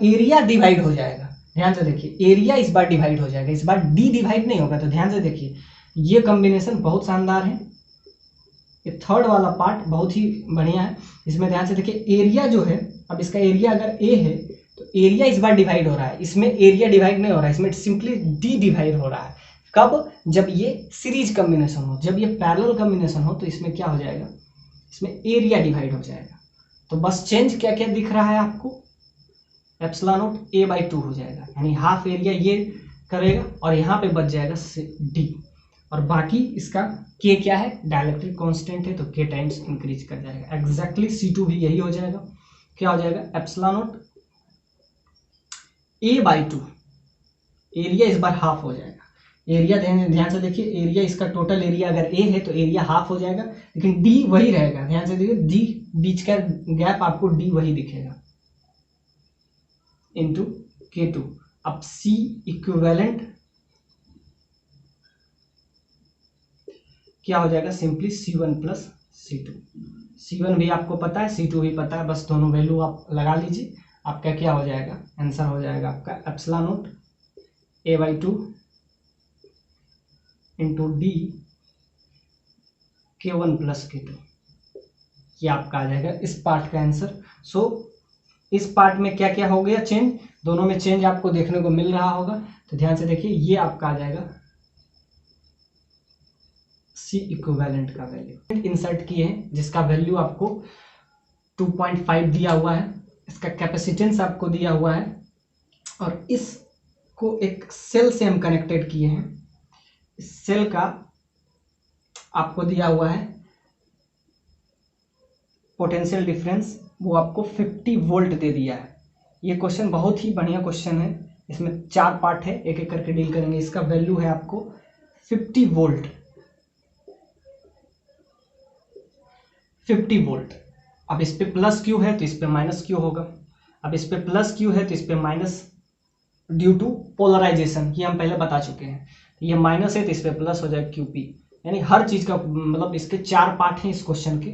एरिया डिवाइड हो जाएगा। ध्यान से देखिए, एरिया इस बार डिवाइड हो जाएगा, इस बार D डिवाइड नहीं होगा। तो ध्यान से देखिए, ये कॉम्बिनेशन बहुत शानदार है। ये थर्ड वाला पार्ट बहुत ही बढ़िया है। इसमें ध्यान से देखिए, एरिया जो है, अब इसका एरिया अगर A है तो एरिया इस बार डिवाइड हो रहा है, इसमें एरिया डिवाइड नहीं हो रहा है, इसमें सिंपली D डिवाइड हो रहा है। कब, जब ये सीरीज कॉम्बिनेशन हो, जब ये पैरेलल कॉम्बिनेशन हो तो इसमें क्या हो जाएगा, इसमें एरिया डिवाइड हो जाएगा। तो बस चेंज क्या क्या दिख रहा है आपको, एप्सिलॉन A/2 हो जाएगा, यानी हाफ एरिया ये करेगा और यहाँ पे बच जाएगा D, और बाकी इसका K क्या है, डाइलेक्ट्रिक कांस्टेंट है, तो K टाइम्स इंक्रीज कर जाएगा। एग्जैक्टली C2 भी यही हो जाएगा, क्या हो जाएगा, एप्सिलॉन A/2, एरिया इस बार हाफ हो जाएगा। एरिया ध्यान से देखिए, एरिया इसका टोटल एरिया अगर A है तो एरिया हाफ हो जाएगा, लेकिन D वही रहेगा। ध्यान से देखिए, D बीच का गैप आपको D वही दिखेगा, इंटू K2। अब C इक्विवेलेंट क्या हो जाएगा, सिंपली C1 + C2। C1 भी आपको पता है, C2 भी पता है, बस दोनों वैल्यू आप लगा लीजिए, आपका क्या हो जाएगा, आंसर हो जाएगा आपका epsilon A/2 into D K1 plus K2, ये आपका आ जाएगा इस पार्ट का आंसर। सो इस पार्ट में क्या क्या हो गया चेंज, दोनों में चेंज आपको देखने को मिल रहा होगा। तो ध्यान से देखिए, ये आपका आ जाएगा C इक्विवेलेंट का वैल्यू इंसर्ट किए हैं, जिसका वैल्यू आपको 2.5 दिया हुआ है, इसका कैपेसिटेंस आपको दिया हुआ है, और इसको एक सेल से हम कनेक्टेड किए हैं। इस सेल का आपको दिया हुआ है पोटेंशियल डिफरेंस, वो आपको 50 वोल्ट दे दिया है। ये क्वेश्चन बहुत ही बढ़िया क्वेश्चन है, इसमें 4 पार्ट है, एक एक करके डील करेंगे। इसका वैल्यू है आपको 50 वोल्ट, 50 वोल्ट। अब इस पे प्लस क्यू है तो इस पे माइनस क्यू होगा, अब इस पे प्लस क्यू है तो इस पे माइनस, ड्यू टू पोलराइजेशन, ये हम पहले बता चुके हैं। ये माइनस है तो इस पे प्लस हो जाएगा QP, यानी हर चीज का मतलब इसके 4 पार्ट हैं इस क्वेश्चन के।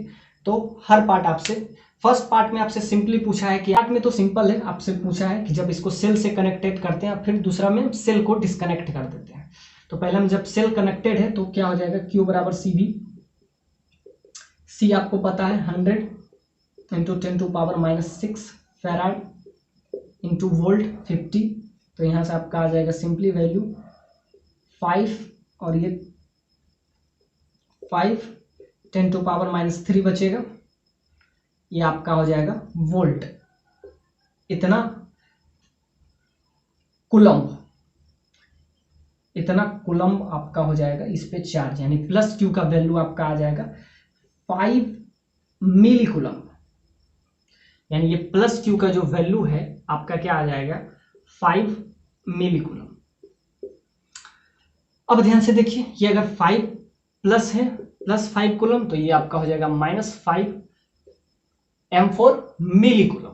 तो हर पार्ट आपसे, फर्स्ट पार्ट में आपसे सिंपली पूछा है कि पार्ट में तो सिंपल है, आपसे पूछा है कि जब इसको सेल से कनेक्टेड करते हैं, फिर दूसरा में सेल को डिस्कनेक्ट कर देते हैं। तो पहले हम जब सेल कनेक्टेड है तो क्या हो जाएगा, Q बराबर CV, C आपको पता है 100 इंटू 10⁻⁻6 फैराड इंटू वोल्ट 50। तो यहाँ से आपका आ जाएगा सिंपली वैल्यू 5, और ये 5 10⁻³ बचेगा, ये आपका हो जाएगा वोल्ट। इतना कुलम्ब आपका हो जाएगा इस पे चार्ज, यानी प्लस Q का वैल्यू आपका आ जाएगा 5 मिली कुलम्ब, यानी ये प्लस Q का जो वैल्यू है आपका क्या आ जाएगा 5 मिली कुलम्ब। अब ध्यान से देखिए, ये अगर 5 प्लस है, प्लस 5 कुलम्ब, तो ये आपका हो जाएगा -5 M4 मिली कुलम्ब।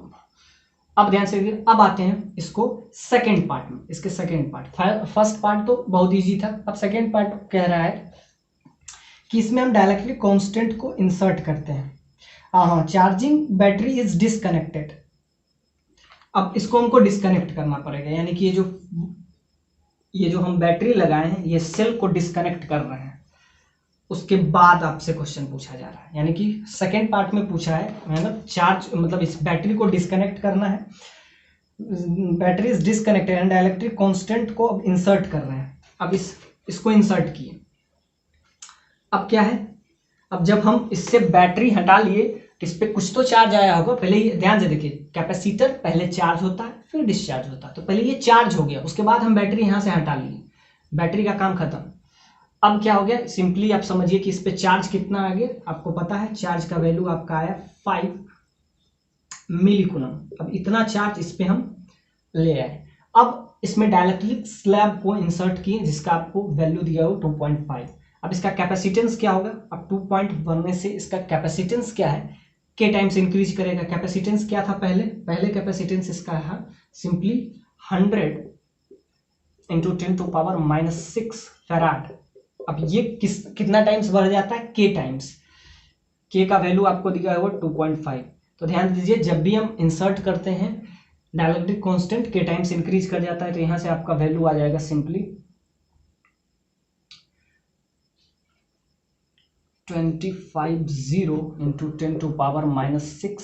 अब ध्यान से देखिए, अब आते हैं इसको सेकेंड पार्ट में, इसके सेकेंड पार्ट, फर्स्ट पार्ट तो बहुत इजी था, अब सेकेंड पार्ट कह रहा है कि इसमें हम डायरेक्टली कांस्टेंट को इंसर्ट करते हैं। हाँ, चार्जिंग बैटरी इज डिस्कनेक्टेड। अब इसको हमको डिस्कनेक्ट करना पड़ेगा, यानी कि ये जो हम बैटरी लगाए हैं, ये सेल को डिस्कनेक्ट कर रहे हैं, उसके बाद आपसे क्वेश्चन पूछा जा रहा है। यानी कि सेकेंड पार्ट में पूछा है, मतलब चार्ज, मतलब इस बैटरी को डिस्कनेक्ट करना है, battery is disconnected and dielectric constant को अब इंसर्ट कर रहे हैं। अब इसको इंसर्ट किए, अब क्या है, अब जब हम इससे बैटरी हटा लिए तो इस पर कुछ तो चार्ज आया होगा। पहले ही ध्यान से देखिए, कैपेसिटर पहले चार्ज होता है फिर डिस्चार्ज होता है, तो पहले ये चार्ज हो गया, उसके बाद हम बैटरी यहाँ से हटा लिए, बैटरी का काम खत्म। अब क्या हो गया, सिंपली आप समझिए कि इस पे चार्ज कितना आ गया, आपको पता है चार्ज का वैल्यू आपका आया 5 मिली कुलम्ब। अब इतना चार्ज इस पे हम ले आए, अब इसमें डाइलेक्ट्रिक स्लैब को इंसर्ट किए, जिसका आपको वैल्यू दिया हो 2.5। अब इसका कैपेसिटेंस क्या होगा, अब 2.1 में से इसका कैपेसिटेंस क्या है, K टाइम्स इंक्रीज करेगा। कैपेसिटेंस क्या था पहले कैपेसिटेंस इसका है सिंपली 100 इंटू 10⁻⁻6 फैराड। अब ये कितना टाइम्स बढ़ जाता है, K टाइम्स, K का वैल्यू आपको दिया हुआ 2.5। तो ध्यान दीजिए, जब भी हम इंसर्ट करते हैं dielectric constant K times increase कर जाता है, तो यहाँ से आपका वैल्यू आ जाएगा सिंपली 250 इंटू 10⁻⁻6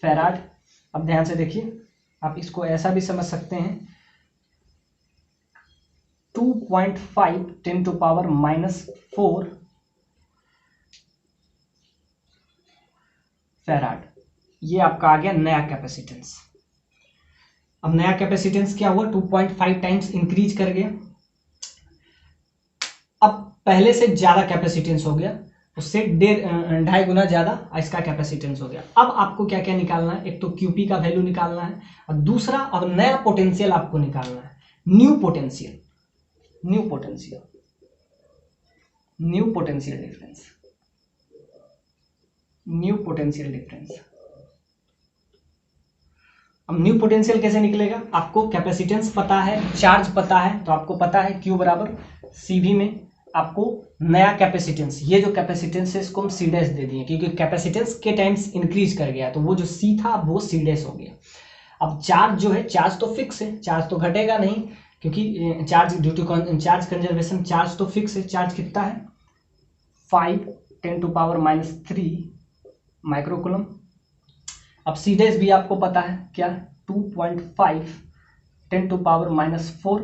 फैराड। अब ध्यान से देखिए, आप इसको ऐसा भी समझ सकते हैं, 2.5 10⁻⁻4 फैराड, ये आपका आ गया नया कैपेसिटेंस। अब नया कैपेसिटेंस क्या हुआ, 2.5 टाइम्स इंक्रीज कर गया, अब पहले से ज्यादा कैपेसिटेंस हो गया, उससे 2.5 गुना ज्यादा इसका कैपेसिटेंस हो गया। अब आपको क्या क्या निकालना है, एक तो QP का वैल्यू निकालना है, और दूसरा अब नया पोटेंशियल आपको निकालना है, न्यू पोटेंशियल डिफरेंस। अब न्यू पोटेंशियल कैसे निकलेगा, आपको कैपेसिटेंस पता है, चार्ज पता है, तो आपको पता है Q बराबर CV में आपको नया कैपेसिटेंस, ये जो कैपेसिटेंस है इसको हम C डैश दे दिए, क्योंकि कैपेसिटेंस K टाइम्स इंक्रीज कर गया, तो वो जो C था वो C डैश हो गया। अब चार्ज जो है, चार्ज तो फिक्स है, चार्ज तो घटेगा नहीं, क्योंकि charge due to charge conservation, charge तो फिक्स है। चार्ज कितना है? 5 × 10⁻³ माइक्रोकूलम। अब सीडेज भी आपको पता है क्या, 2.5 10⁻⁴,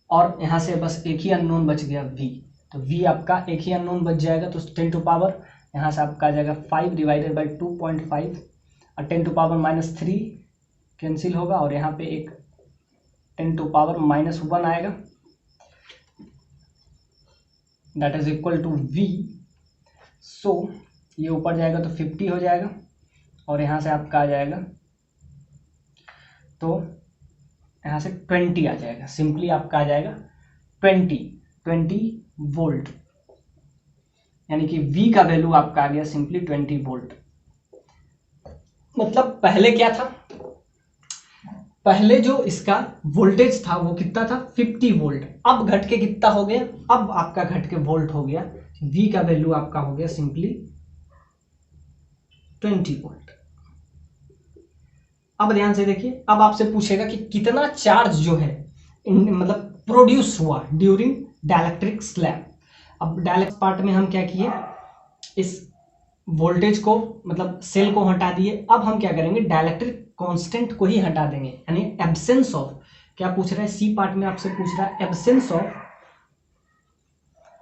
और यहाँ से बस एक ही अननोन बच गया v, तो v आपका एक ही अननोन बच जाएगा, तो 10⁻, यहाँ से आपका आ जाएगा 5 / 2.5, और 10⁻³ कैंसिल होगा, और यहाँ पे एक 10⁻⁻1 आएगा, that is equal to v। So ये ऊपर जाएगा तो 50 हो जाएगा, और यहाँ से आपका आ जाएगा, तो यहाँ से 20 आ जाएगा, सिंपली आपका आ जाएगा 20 वोल्ट, यानी कि V का वैल्यू आपका आ गया सिंपली 20 वोल्ट। मतलब पहले क्या था, पहले जो इसका वोल्टेज था वो कितना था, 50 वोल्ट, अब घट के कितना हो गया, अब आपका घट के वोल्ट हो गया, V का वैल्यू आपका हो गया सिंपली 20 वोल्ट। अब ध्यान से देखिए, अब आपसे पूछेगा कि कितना चार्ज जो है मतलब प्रोड्यूस हुआ ड्यूरिंग डाइलेक्ट्रिक स्लैब। अब डाइलेक्ट्रिक पार्ट में हम क्या किए, इस वोल्टेज को मतलब सेल को हटा दिए, अब हम क्या करेंगे, डाइलेक्ट्रिक कांस्टेंट को ही हटा देंगे, यानी एब्सेंस ऑफ, क्या पूछ रहा है सी पार्ट में आपसे पूछ रहा है,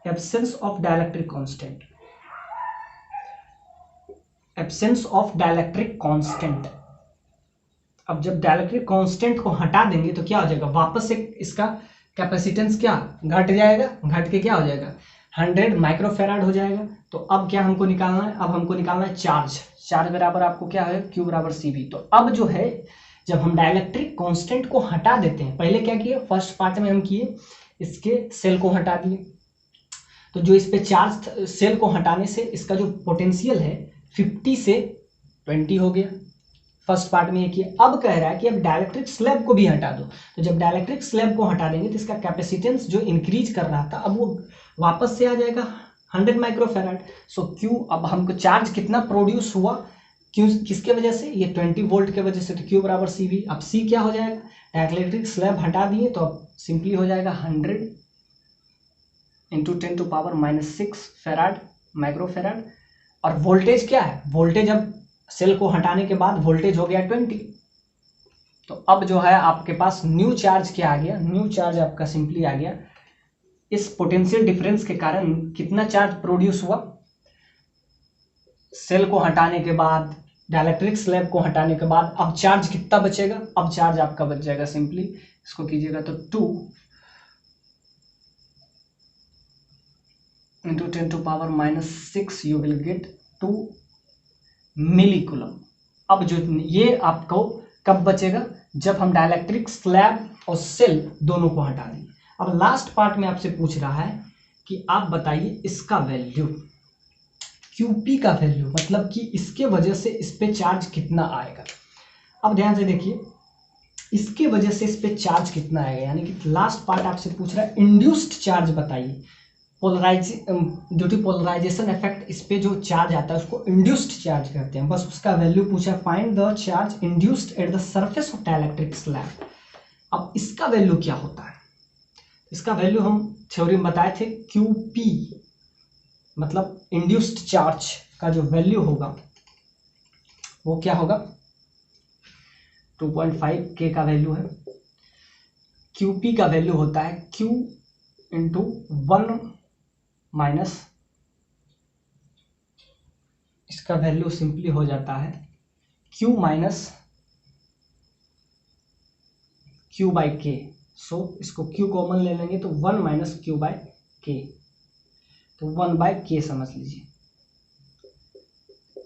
absence of dielectric constant, absence of dielectric constant. अब जब डाइलेक्ट्रिक कांस्टेंट को हटा देंगे तो क्या हो जाएगा, वापस से इसका कैपेसिटेंस क्या घट जाएगा, घट के क्या हो जाएगा 100 माइक्रोफेराड हो जाएगा। तो अब क्या हमको निकालना है, अब हमको निकालना है चार्ज, चार्ज बराबर आपको क्या है, Q = CV। तो अब जो है, जब हम डाइलेक्ट्रिक कांस्टेंट को हटा देते हैं, पहले क्या किए, फर्स्ट पार्ट में हम किए इसके सेल को हटा दिए, तो जो इस पे चार्ज, सेल को हटाने से इसका जो पोटेंशियल है 50 से 20 हो गया, फर्स्ट पार्ट में ये किया। अब कह रहा है कि अब डाइलेक्ट्रिक स्लैब को भी हटा दो, तो जब डाइलेक्ट्रिक स्लैब को हटा देंगे तो इसका कैपेसिटेंस जो इंक्रीज कर रहा था अब वो वापस से आ जाएगा 100 माइक्रोफेराड। सो Q, अब हमको चार्ज कितना प्रोड्यूस हुआ, क्यों, किसके वजह से, ये 20 वोल्ट के वजह से, तो Q = CV। अब C क्या हो जाएगा, डाइलेक्ट्रिक स्लैब हटा दिए तो अब सिंपली हो जाएगा 100 × 10⁻⁻6 फेराड माइक्रोफेराड। और वोल्टेज क्या है, वोल्टेज अब सेल को हटाने के बाद वोल्टेज हो गया 20। तो अब जो है आपके पास न्यू चार्ज क्या आ गया, न्यू चार्ज आपका सिंपली आ गया, इस पोटेंशियल डिफरेंस के कारण कितना चार्ज प्रोड्यूस हुआ, सेल को हटाने के बाद, डाइलेक्ट्रिक स्लैब को हटाने के बाद, अब चार्ज कितना बचेगा, अब चार्ज आपका बच जाएगा सिंपली, इसको कीजिएगा तो 2 × 10⁻⁻6 यू विल गेट 2 मिलीकूलम। अब जो ये आपको कब बचेगा, जब हम डाइलेक्ट्रिक स्लैब और सेल दोनों को हटा दें। अब लास्ट पार्ट में आपसे पूछ रहा है कि आप बताइए इसका वैल्यू, QP का वैल्यू, मतलब कि इसके वजह से इस पे चार्ज कितना आएगा। अब ध्यान से देखिए, इसके वजह से इस पे चार्ज कितना आएगा, यानी कि लास्ट पार्ट आपसे पूछ रहा है इंड्यूस्ड चार्ज बताइए, ड्यू टू पोलराइजेशन इफेक्ट इस पे जो चार्ज आता है उसको इंड्यूस्ड चार्ज कहते हैं, बस उसका वैल्यू पूछा, find the charge induced at the surface of dielectric slab. अब इसका वैल्यू क्या होता है, इसका वैल्यू हम थ्योरी में बताए थे, QP मतलब इंड्यूस्ड चार्ज का जो वैल्यू होगा वो क्या होगा, 2.5 K का वैल्यू है। QP का वैल्यू होता है Q × 1 माइनस, इसका वैल्यू सिंपली हो जाता है Q - Q/K। सो इसको Q कॉमन ले लेंगे तो 1 - Q/K, तो 1/K समझ लीजिए।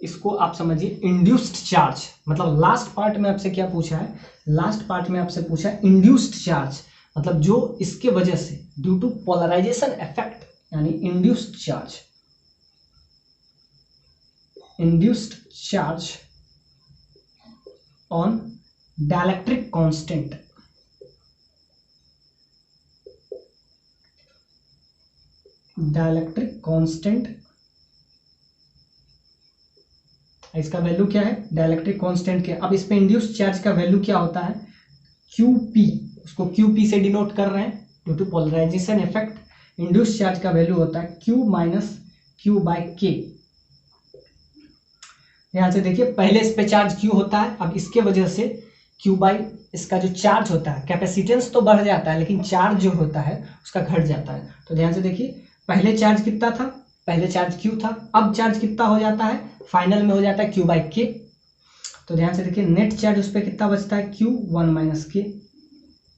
इसको आप समझिए इंड्यूस्ड चार्ज, मतलब लास्ट पार्ट में आपसे क्या पूछा है, लास्ट पार्ट में आपसे पूछा है इंड्यूस्ड चार्ज, मतलब जो इसके वजह से ड्यू टू पोलराइजेशन इफेक्ट, यानी induced charge on dielectric constant, इसका वैल्यू क्या है, डाइलेक्ट्रिक कांस्टेंट के। अब इस पे इंड्यूस्ड चार्ज का वैल्यू क्या होता है, QP, उसको QP से डिनोट कर रहे हैं due to polarisation effect. Induced charge का वैल्यू होता है Q माइनस Q/K। ध्यान से देखिए, पहले इस पे चार्ज Q होता है, अब इसके वजह से Q बाई इसका जो चार्ज होता है, कैपेसिटेंस तो बढ़ जाता है लेकिन चार्ज जो होता है उसका घट जाता है। तो ध्यान से देखिए, पहले चार्ज कितना था, पहले चार्ज Q था, अब चार्ज कितना हो जाता है, फाइनल में हो जाता है Q/K। तो ध्यान से देखिए, नेट चार्ज उस पर कितना बचता है, Q 1 माइनस K।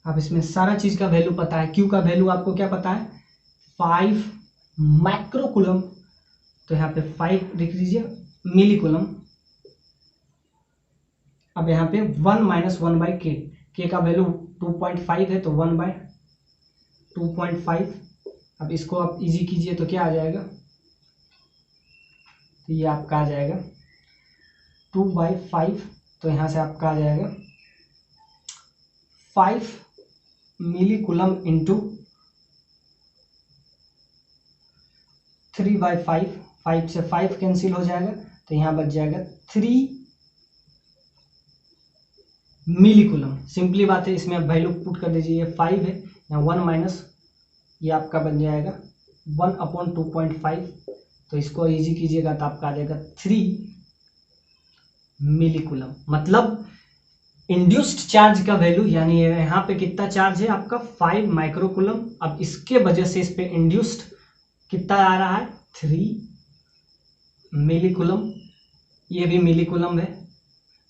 अब इसमें सारा चीज का वैल्यू पता है, Q का वैल्यू आपको क्या पता है, 5 माइक्रोकूलम। तो यहाँ पे 5 लिख लीजिए मिलीकूलम। अब यहाँ पे 1 माइनस 1/K, K का वैल्यू 2.5 है तो 1/2.5। अब इसको आप इजी कीजिए तो क्या आ जाएगा, तो ये आपका आ जाएगा 2/5। तो यहाँ से आपका आ जाएगा 5 मिलीकूलम इंटू 3/5। 5 से 5 कैंसिल हो जाएगा तो यहाँ बच जाएगा 3 मिलीकूलम। सिंपली बात है, इसमें आप वैल्यू पुट कर दीजिए, ये 5 है, यहाँ 1 माइनस, ये आपका बन जाएगा 1/2.5। तो इसको इजी कीजिएगा तो आपका आ जाएगा 3 मिलीकूलम। मतलब इंड्यूस्ड चार्ज का वैल्यू, यानी यहाँ पे कितना चार्ज है आपका 5 माइक्रोकूलम। अब इसके वजह से इस पे इंड्यूस्ड कितना आ रहा है, 3 मिलीकूलम। ये भी मिलीकूलम है।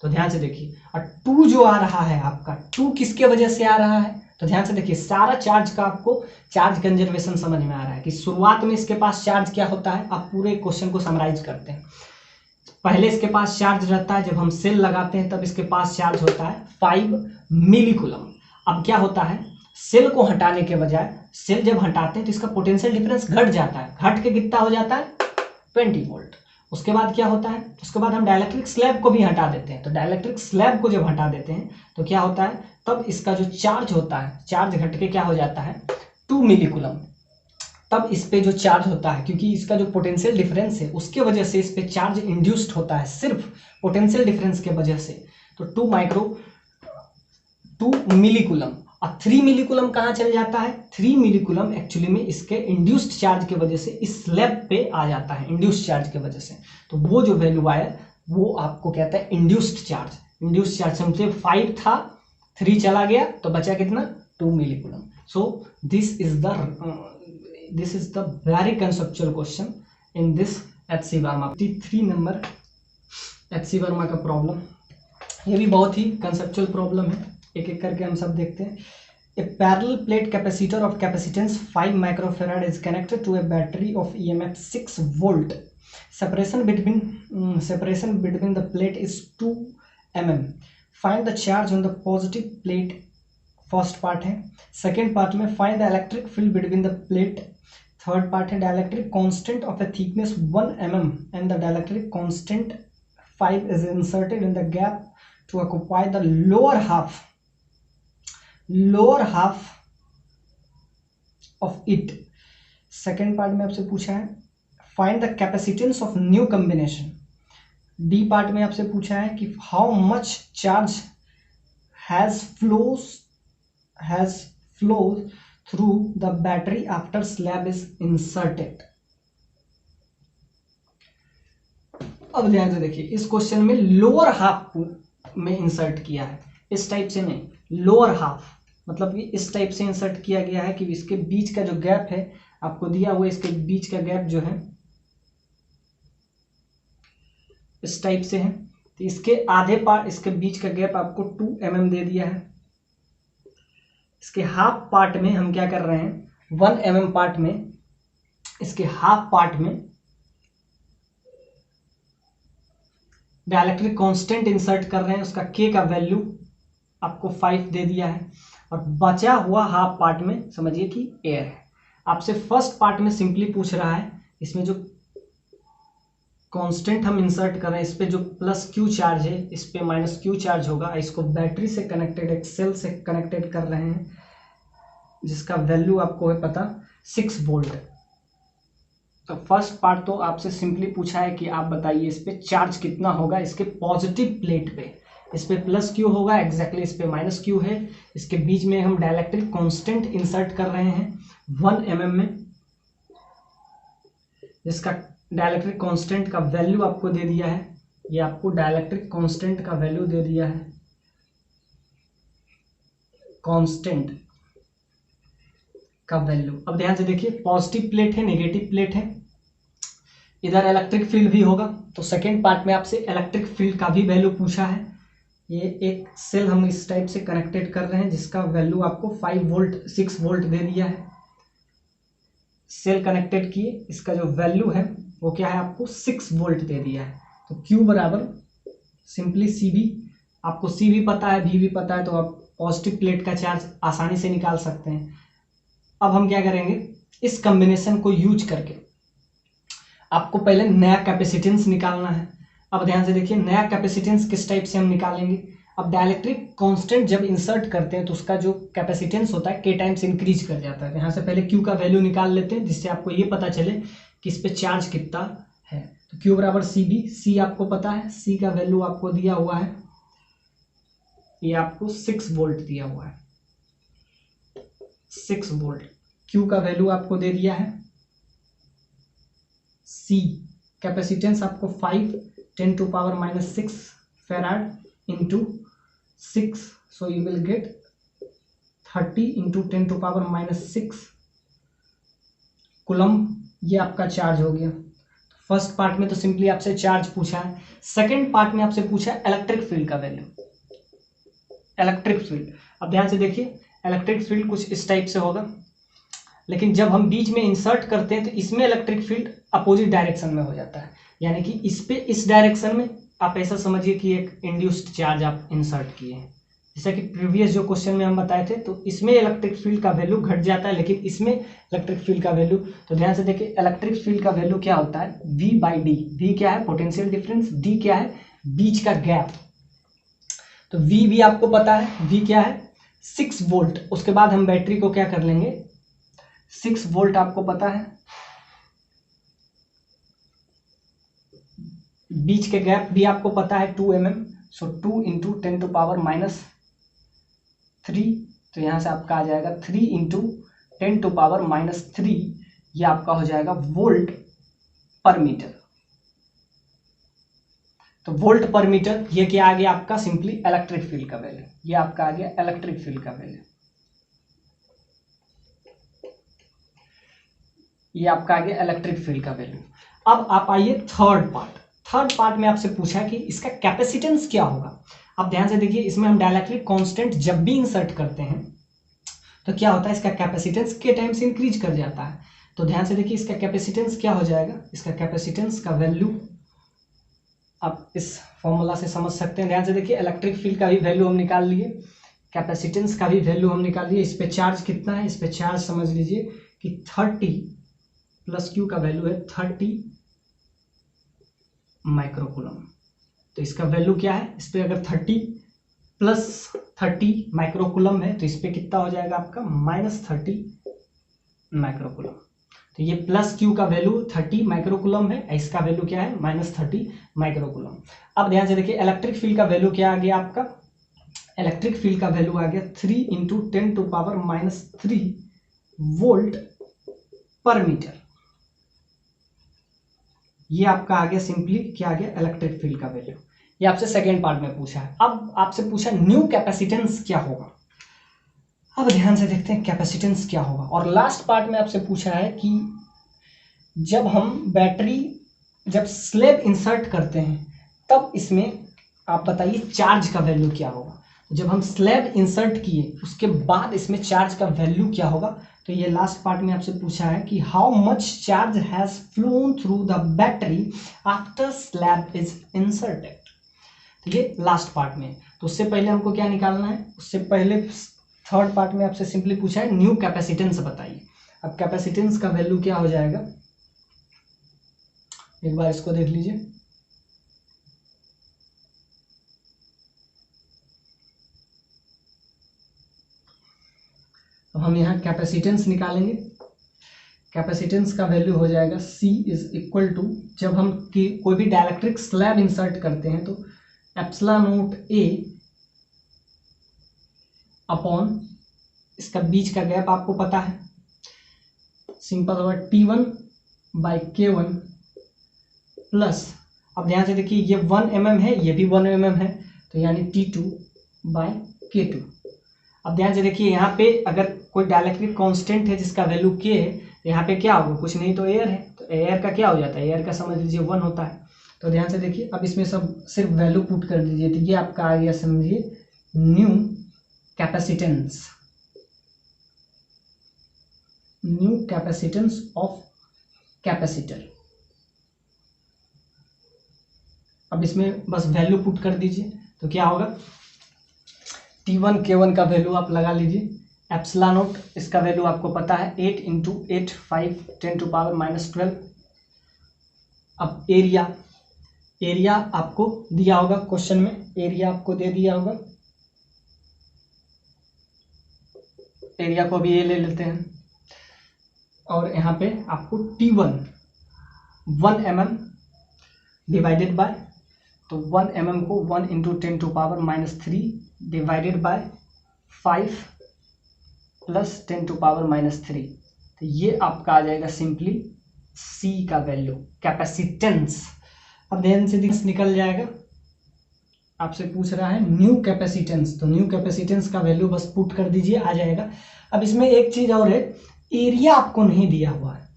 तो ध्यान से देखिए, और 2 जो आ रहा है आपका, 2 किसके वजह से आ रहा है, तो ध्यान से देखिए, सारा चार्ज का आपको चार्ज कंजर्वेशन समझ में आ रहा है कि शुरुआत में इसके पास चार्ज क्या होता है। आप पूरे क्वेश्चन को समराइज करते हैं, पहले इसके पास चार्ज रहता है, जब हम सेल लगाते हैं तब इसके पास चार्ज होता है 5 मिलीकूलम। अब क्या होता है, सेल को हटाने के बजाय, सेल जब हटाते हैं तो इसका पोटेंशियल डिफरेंस घट जाता है, घट के कितना हो जाता है, 20 वोल्ट। उसके बाद क्या होता है, उसके बाद हम डाइलेक्ट्रिक स्लैब को भी हटा देते हैं। तो डाइलेक्ट्रिक स्लैब को जब हटा देते हैं तो क्या होता है, तब इसका जो चार्ज होता है, चार्ज घट के क्या हो जाता है, 2 मिलीकूलम। तब इस पे जो चार्ज होता है, क्योंकि इसका जो पोटेंशियल डिफरेंस है उसके वजह से इस पे चार्ज इंड्यूस्ड होता है, सिर्फ पोटेंशियल डिफरेंस के वजह से। तो 2 मिलीकूलम। और 3 मिलीकूलम कहाँ चले जाता है, 3 मिलीकूलम एक्चुअली में इसके इंड्यूस्ड चार्ज के वजह से इस स्लैब पे आ जाता है, इंड्यूस्ड चार्ज के वजह से। तो वो जो वैल्यू आया वो आपको कहता है इंड्यूस्ड चार्ज। इंड्यूस्ड चार्ज समझे 5 था, 3 चला गया तो बचा कितना, 2 millicoulomb. So this is the very conceptual question in this HC Verma. 3 number HC Verma का प्रॉब्लम, ये भी बहुत ही कंसेप्चुअल प्रॉब्लम है, एक एक करके हम सब देखते हैं। A parallel plate capacitor of capacitance 5 microfarad is connected to a battery of EMF 6 volt. Separation between the plate is 2 mm। Find the charge on the positive plate, first part है। Second part में find the electric field between the plate, third part है dielectric constant of a thickness 1 mm and the dielectric constant 5 is inserted in the gap to occupy the lower half of it। Second part में आपसे पूछा है find the capacitance of new combination. D part में आपसे पूछा है कि how much charge has flow through the battery after slab is inserted. अब ध्यान से देखिए, इस क्वेश्चन में लोअर हाफ में इंसर्ट किया है, इस टाइप से नहीं, लोअर हाफ मतलब कि इस टाइप से इंसर्ट किया गया है कि इसके बीच का जो गैप है आपको दिया हुआ, इसके बीच का गैप जो है इस टाइप से है। तो इसके आधे पार्ट, इसके बीच का गैप आपको 2 mm दे दिया है। इसके हाफ पार्ट में हम क्या कर रहे हैं, 1 mm पार्ट में, इसके हाफ पार्ट में डाइलेक्ट्रिक कांस्टेंट इंसर्ट कर रहे हैं, उसका K का वैल्यू आपको 5 दे दिया है। और बचा हुआ हाफ पार्ट में समझिए कि एयर है। आपसे फर्स्ट पार्ट में सिंपली पूछ रहा है, इसमें जो कांस्टेंट हम इंसर्ट कर रहे हैं, इस पे जो प्लस Q चार्ज है, इस पे माइनस Q चार्ज होगा। इसको बैटरी से कनेक्टेड, एक सेल से कनेक्टेड कर रहे हैं, जिसका वैल्यू आपको है पता 6 वोल्ट। तो फर्स्ट पार्ट तो आपसे सिंपली पूछा है कि आप बताइए इस पे चार्ज कितना होगा इसके पॉजिटिव प्लेट पे। इस पे प्लस क्यू होगा, एग्जैक्टली इस पे माइनस क्यू है। इसके बीच में हम डाइलेक्ट्रिक कांस्टेंट इंसर्ट कर रहे हैं 1 mm में। इसका डाइलेक्ट्रिक कांस्टेंट का वैल्यू आपको दे दिया है, ये आपको डाइलेक्ट्रिक कांस्टेंट का वैल्यू दे दिया है, कांस्टेंट का वैल्यू। अब ध्यान से देखिए, पॉजिटिव प्लेट है, नेगेटिव प्लेट है, इधर इलेक्ट्रिक फील्ड भी होगा। तो सेकेंड पार्ट में आपसे इलेक्ट्रिक फील्ड का भी वैल्यू पूछा है। ये एक सेल हम इस टाइप से कनेक्टेड कर रहे हैं जिसका वैल्यू आपको 5 वोल्ट 6 वोल्ट दे दिया है। सेल कनेक्टेड किए, इसका जो वैल्यू है वो क्या है, आपको 6 वोल्ट दे दिया है। तो Q बराबर सिंपली CV, आपको C भी पता है, V भी पता है, तो आप पॉजिटिव प्लेट का चार्ज आसानी से निकाल सकते हैं। अब हम क्या करेंगे, इस कॉम्बिनेशन को यूज करके आपको पहले नया कैपेसिटेंस निकालना है। अब ध्यान से देखिए, नया कैपेसिटेंस किस टाइप से हम निकालेंगे। अब डाइलेक्ट्रिक कांस्टेंट जब इंसर्ट करते हैं तो उसका जो कैपेसिटेंस होता है k टाइम्स इंक्रीज कर जाता है। यहाँ से पहले Q का वैल्यू निकाल लेते हैं जिससे आपको ये पता चले कि इस पे चार्ज कितना है। तो Q बराबर CV, C आपको पता है, C का वैल्यू आपको दिया हुआ है, ये आपको 6 वोल्ट दिया हुआ है, 6 वोल्ट। Q का वैल्यू आपको दे दिया है, C कैपेसिटेंस आपको 5 10⁻⁻6 farad into 6, so you will get 30 into 10⁻⁻6 coulomb. ये आपका चार्ज हो गया। फर्स्ट पार्ट में तो सिंपली आपसे चार्ज पूछा है। सेकेंड पार्ट में आपसे पूछा है इलेक्ट्रिक फील्ड का वैल्यू, इलेक्ट्रिक फील्ड। अब ध्यान से देखिए, इलेक्ट्रिक फील्ड कुछ इस टाइप से होगा, लेकिन जब हम बीच में इंसर्ट करते हैं तो इसमें इलेक्ट्रिक फील्ड अपोजिट डायरेक्शन में हो जाता है। यानी कि इस पे इस डायरेक्शन में आप ऐसा समझिए कि एक इंड्यूस्ड चार्ज आप इंसर्ट किए हैं। जैसा कि प्रीवियस जो क्वेश्चन में हम बताए थे, तो इसमें इलेक्ट्रिक फील्ड का वैल्यू घट जाता है, लेकिन इसमें इलेक्ट्रिक फील्ड का वैल्यू, तो ध्यान से देखिए इलेक्ट्रिक फील्ड का वैल्यू क्या होता है, V/D। V क्या है, पोटेंशियल डिफरेंस, D क्या है, बीच का गैप। तो V भी आपको पता है, V क्या है, 6 वोल्ट। उसके बाद हम बैटरी को क्या कर लेंगे, 6 वोल्ट आपको पता है, बीच के गैप भी आपको पता है 2 mm, सो 2 इंटू 10⁻³ तो यहाँ से आपका आ जाएगा 3 इंटू 10⁻³ ये आपका हो जाएगा वोल्ट पर मीटर। तो वोल्ट पर मीटर ये क्या आ गया आपका, सिंपली इलेक्ट्रिक फील्ड का वैल्यू। ये आपका आ गया इलेक्ट्रिक फील्ड का वैल्यू, ये आपका आ गया इलेक्ट्रिक फील्ड का वैल्यू। अब आप आइए थर्ड पार्ट। थर्ड पार्ट में आपसे पूछा है कि इसका कैपेसिटेंस क्या होगा। अब ध्यान से देखिए, इसमें हम डाइलेक्ट्रिक कांस्टेंट जब भी इंसर्ट करते हैं तो क्या होता है, इसका कैपेसिटेंस के टाइम से इंक्रीज कर जाता है। तो ध्यान से देखिए, इसका कैपेसिटेंस क्या हो जाएगा, इसका कैपेसिटेंस का वैल्यू आप इस फॉर्मूला से समझ सकते हैं। ध्यान से देखिए, इलेक्ट्रिक फील्ड का भी वैल्यू हम निकाल लिए, कैपेसिटेंस का भी वैल्यू हम निकाल लिए। इस पे चार्ज कितना है, इस पे चार्ज समझ लीजिए कि 30 प्लस Q का वैल्यू है 30 माइक्रोकूलम। तो इसका वैल्यू क्या है, इस पे अगर 30 प्लस 30 माइक्रोकूलम है तो इस पे कितना हो जाएगा आपका, -30 माइक्रोकूलम। तो ये प्लस Q का वैल्यू 30 माइक्रोकूलम है, इसका वैल्यू क्या है, -30 माइक्रोकूलम। अब ध्यान से देखिए, इलेक्ट्रिक फील्ड का वैल्यू क्या आ गया आपका, इलेक्ट्रिक फील्ड का वैल्यू आ गया 3 इंटू 10⁻³ वोल्ट पर मीटर। ये आपका आ गया सिंपली क्या आ गया, इलेक्ट्रिक फील्ड का वैल्यू। ये आपसे सेकेंड पार्ट में पूछा है। अब आपसे पूछा न्यू कैपेसिटेंस क्या होगा। अब ध्यान से देखते हैं कैपेसिटेंस क्या होगा। और लास्ट पार्ट में आपसे पूछा है कि जब हम बैटरी जब स्लेब इंसर्ट करते हैं तब इसमें आप बताइए चार्ज का वैल्यू क्या होगा। जब हम स्लेब इंसर्ट किए उसके बाद इसमें चार्ज का वैल्यू क्या होगा। तो ये लास्ट पार्ट में आपसे पूछा है कि how much charge has phloem through the battery after slab is inserted. तो ये लास्ट पार्ट में, तो उससे पहले हमको क्या निकालना है, उससे पहले थर्ड पार्ट में आपसे सिंपली पूछा है न्यू कैपेसिटेंस बताइए। अब कैपेसिटेंस का वैल्यू क्या हो जाएगा, एक बार इसको देख लीजिए। तो हम यहाँ कैपेसिटेंस निकालेंगे। कैपेसिटेंस का वैल्यू हो जाएगा C इज इक्वल टू, जब हम कोई भी डाइलेक्ट्रिक स्लैब इंसर्ट करते हैं तो एप्सिलॉन नॉट A अपॉन इसका बीच का गैप आपको पता है, simple word T1 by K1 plus, अब ध्यान से देखिए ये 1 mm है, ये भी 1 mm है, तो यानी T2 बाई K2। अब ध्यान से देखिए यहाँ पे अगर कोई डाइलेक्ट्रिक कांस्टेंट है जिसका वैल्यू K है, तो यहाँ पे क्या होगा, कुछ नहीं तो एयर है, तो एयर का क्या हो जाता है, एयर का समझ लीजिए 1 होता है। तो ध्यान से देखिए अब इसमें सब सिर्फ वैल्यू पुट कर दीजिए, तो ये आपका आ गया समझिए new capacitance, new capacitance of capacitor. अब इसमें बस वैल्यू पुट कर दीजिए, तो क्या होगा, T1 K1 का वैल्यू आप लगा लीजिए, एप्सिलॉन नॉट इसका वैल्यू आपको पता है 8 × 8 5 10⁻⁻12। अब एरिया आपको दिया होगा क्वेश्चन में, एरिया आपको दे दिया होगा, एरिया को भी ये ले लेते हैं, और यहाँ पे आपको T1 1 mm डिवाइडेड बाय, तो 1 mm को 1 × 10⁻³ डिवाइडेड बाय 5 प्लस 10⁻³, तो ये आपका आ जाएगा सिंपली C का वैल्यू, कैपेसिटेंस। अब ध्यान से निकल जाएगा, आपसे पूछ रहा है न्यू कैपेसिटेंस, तो न्यू कैपेसिटेंस का वैल्यू बस पुट कर दीजिए, आ जाएगा। अब इसमें एक चीज़ और है, एरिया आपको नहीं दिया हुआ है,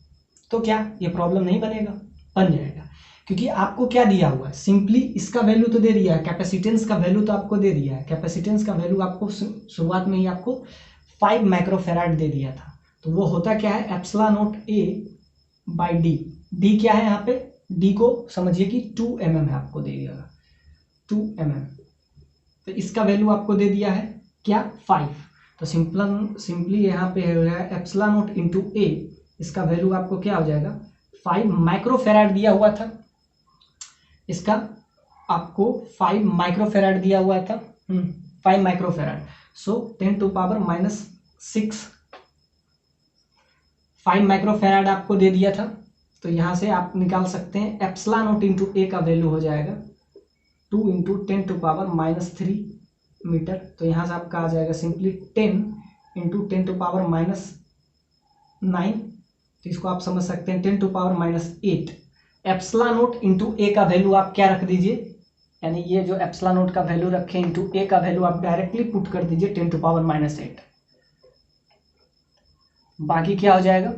तो क्या ये प्रॉब्लम नहीं बनेगा, बन जाएगा, क्योंकि आपको क्या दिया हुआ है, सिंपली इसका वैल्यू तो दे दिया है, कैपेसिटेंस का वैल्यू तो आपको दे दिया है, कैपेसिटेंस का वैल्यू आपको शुरुआत में ही आपको 5 माइक्रोफेराड दे दिया था, तो वो होता क्या है, epsilon not A by D. D क्या है यहाँ पे, डी को समझिए कि 2 mm है, आपको दे दिया 2 mm, तो इसका वैल्यू आपको दे दिया है क्या 5, तो सिंपली यहाँ पे हो जाएगा एप्सिलॉन नॉट इंटू A, इसका वैल्यू आपको क्या हो जाएगा 5 माइक्रोफेराड दिया हुआ था, इसका आपको 5 माइक्रोफेराड दिया हुआ था, 5 माइक्रोफेराड, सो 10⁻⁻6 5 माइक्रोफेराड आपको दे दिया था, तो यहाँ से आप निकाल सकते हैं एप्सिलॉन नॉट इंटू A का वैल्यू हो जाएगा 2 × 10⁻³ मीटर, तो यहाँ से आपका आ जाएगा सिंपली 10 × 10⁻⁹, तो इसको आप समझ सकते हैं 10⁻⁸। एप्सिलॉन नॉट इंटू A का वैल्यू आप क्या रख दीजिए, यानी ये जो एप्सिलॉन नॉट का वैल्यू रखे इंटू A का वैल्यू आप डायरेक्टली पुट कर दीजिए 10⁻⁸। बाकी क्या हो जाएगा,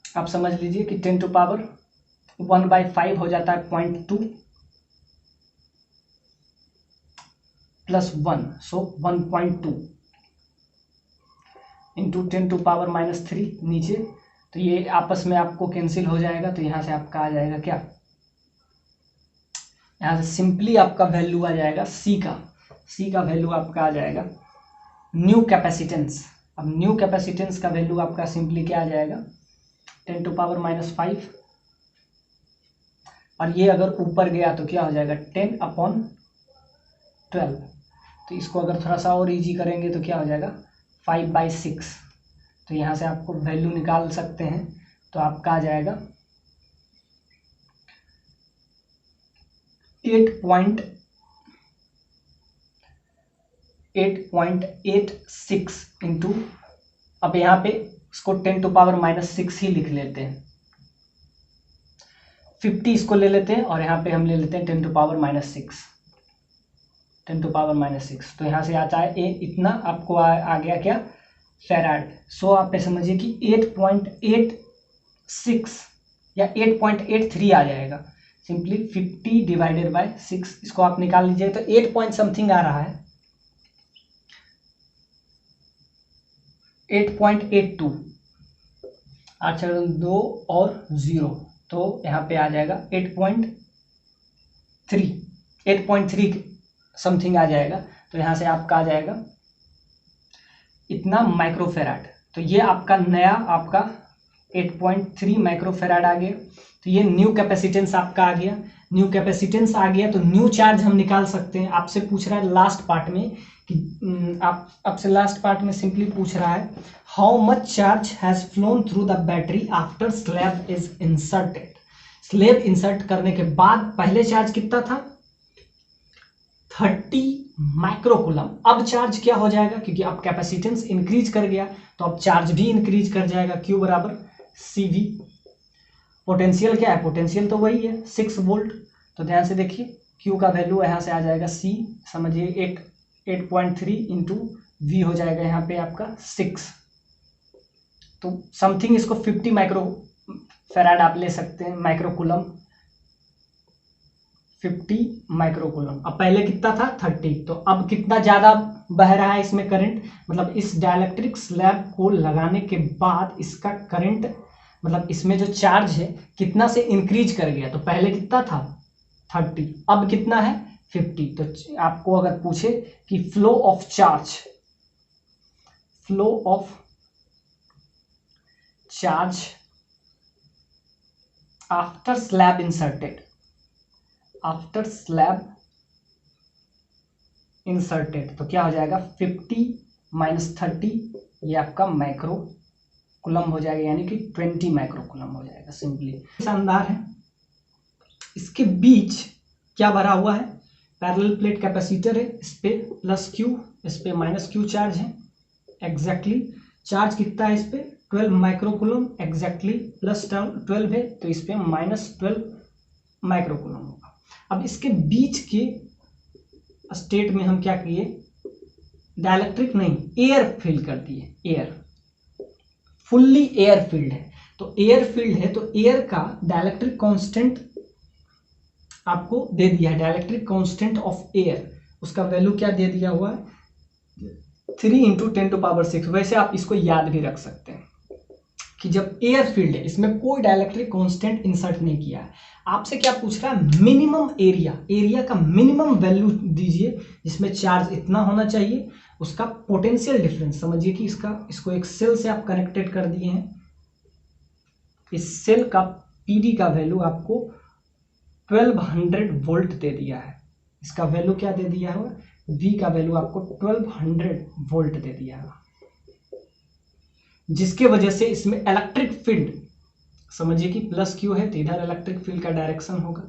आप समझ लीजिए कि 10⁻1/5 हो जाता है 0.2 प्लस 1, सो 1.2 इंटू 10⁻⁻³ नीचे, तो ये आपस में आपको कैंसिल हो जाएगा, तो यहाँ से आपका आ जाएगा क्या, यहाँ से सिंपली आपका वैल्यू आ जाएगा C का वैल्यू आपका आ जाएगा न्यू कैपेसिटेंस। अब न्यू कैपेसिटेंस का वैल्यू आपका सिंपली क्या आ जाएगा 10⁻⁵, और ये अगर ऊपर गया तो क्या हो जाएगा 10/12, तो इसको अगर थोड़ा सा और इजी करेंगे तो क्या हो जाएगा 5/6, तो यहाँ से आपको वैल्यू निकाल सकते हैं, तो आपका आ जाएगा 8.86 इंटू, अब यहाँ पे इसको 10⁻⁻6 ही लिख लेते हैं, 50 इसको ले लेते हैं, और यहाँ पे हम ले लेते हैं 10⁻6, तो यहाँ से आता है इतना आपको आ गया क्या फेराड, सो आप पे समझिए कि 8.86 या 8.83 आ जाएगा, सिंपली 50/6, इसको आप निकाल लीजिए तो 8 पॉइंट समथिंग आ रहा है, 8.82, अच्छा 2 और 0, तो यहाँ पे आ जाएगा 8.3 समथिंग आ जाएगा, तो यहाँ से आपका आ जाएगा इतना माइक्रोफेराड, तो ये आपका नया आपका 8.3 माइक्रोफेराड आ गया, तो ये न्यू कैपेसिटेंस आपका आ गया। न्यू कैपेसिटेंस आ गया तो न्यू चार्ज हम निकाल सकते हैं। आपसे पूछ रहा है लास्ट पार्ट में कि आप आपसे लास्ट पार्ट में सिंपली पूछ रहा है how much charge has phloem through the battery after slab is inserted. Slab insert करने के बाद पहले चार्ज कितना था 30 माइक्रोकूलम। अब चार्ज क्या हो जाएगा, क्योंकि अब कैपेसिटेंस इंक्रीज कर गया तो अब चार्ज भी इंक्रीज कर जाएगा। Q बराबर CV। पोटेंशियल क्या है, पोटेंशियल तो वही है 6 वोल्ट। तो ध्यान से देखिए Q का वैल्यू यहाँ से आ जाएगा C, समझिए 8.3 इंटू V हो जाएगा यहाँ पे आपका 6। तो समथिंग इसको 50 माइक्रो फेराड आप ले सकते हैं, माइक्रोकूलम 50 माइक्रोकूलम। अब पहले कितना था 30, तो अब कितना ज़्यादा बह रहा है इसमें करंट, मतलब इस डाइलेक्ट्रिक स्लैब को लगाने के बाद इसका करंट, मतलब इसमें जो चार्ज है कितना से इंक्रीज कर गया। तो पहले कितना था 30, अब कितना है 50। तो आपको अगर पूछे कि flow of charge after slab inserted, तो क्या हो जाएगा 50 माइनस 30, ये आपका माइक्रोकूलम हो जाएगा, यानी कि 20 माइक्रोकूलम हो जाएगा। सिंपली शानदार है। इसके बीच क्या भरा हुआ है, पैरेलल प्लेट कैपेसिटर है, इस पे प्लस Q, इस पे माइनस Q चार्ज है। एग्जैक्टली चार्ज कितना है इस पे 12 माइक्रोकूलम, एग्जैक्टली प्लस 12 है तो इस पे माइनस 12 माइक्रोकूलम होगा। अब इसके बीच के स्टेट में हम क्या किए, डाइलेक्ट्रिक नहीं एयर फिल कर दिए। एयर फुल्ली एयर फील्ड है, तो एयर फील्ड है तो एयर का डाइलेक्ट्रिक कांस्टेंट आपको दे दिया है। डाइलेक्ट्रिक कांस्टेंट ऑफ एयर, उसका वैल्यू क्या दे दिया हुआ है 3 × 10⁶। वैसे आप इसको याद भी रख सकते हैं कि जब एयर फील्ड है, इसमें कोई डाइलेक्ट्रिक कांस्टेंट इंसर्ट नहीं किया है। आपसे क्या पूछ रहा है, मिनिमम एरिया का मिनिमम वैल्यू दीजिए जिसमें चार्ज इतना होना चाहिए, उसका पोटेंशियल डिफरेंस समझिए कि इसको एक सेल से आप कनेक्टेड कर दिए हैं। इस सेल का PD का वैल्यू आपको 1200 वोल्ट दे दिया है। इसका वैल्यू क्या दे दिया है, V का वैल्यू आपको 1200 वोल्ट दे दिया है, जिसके वजह से इसमें इलेक्ट्रिक फील्ड समझिए कि प्लस Q है तो इधर इलेक्ट्रिक फील्ड का डायरेक्शन होगा,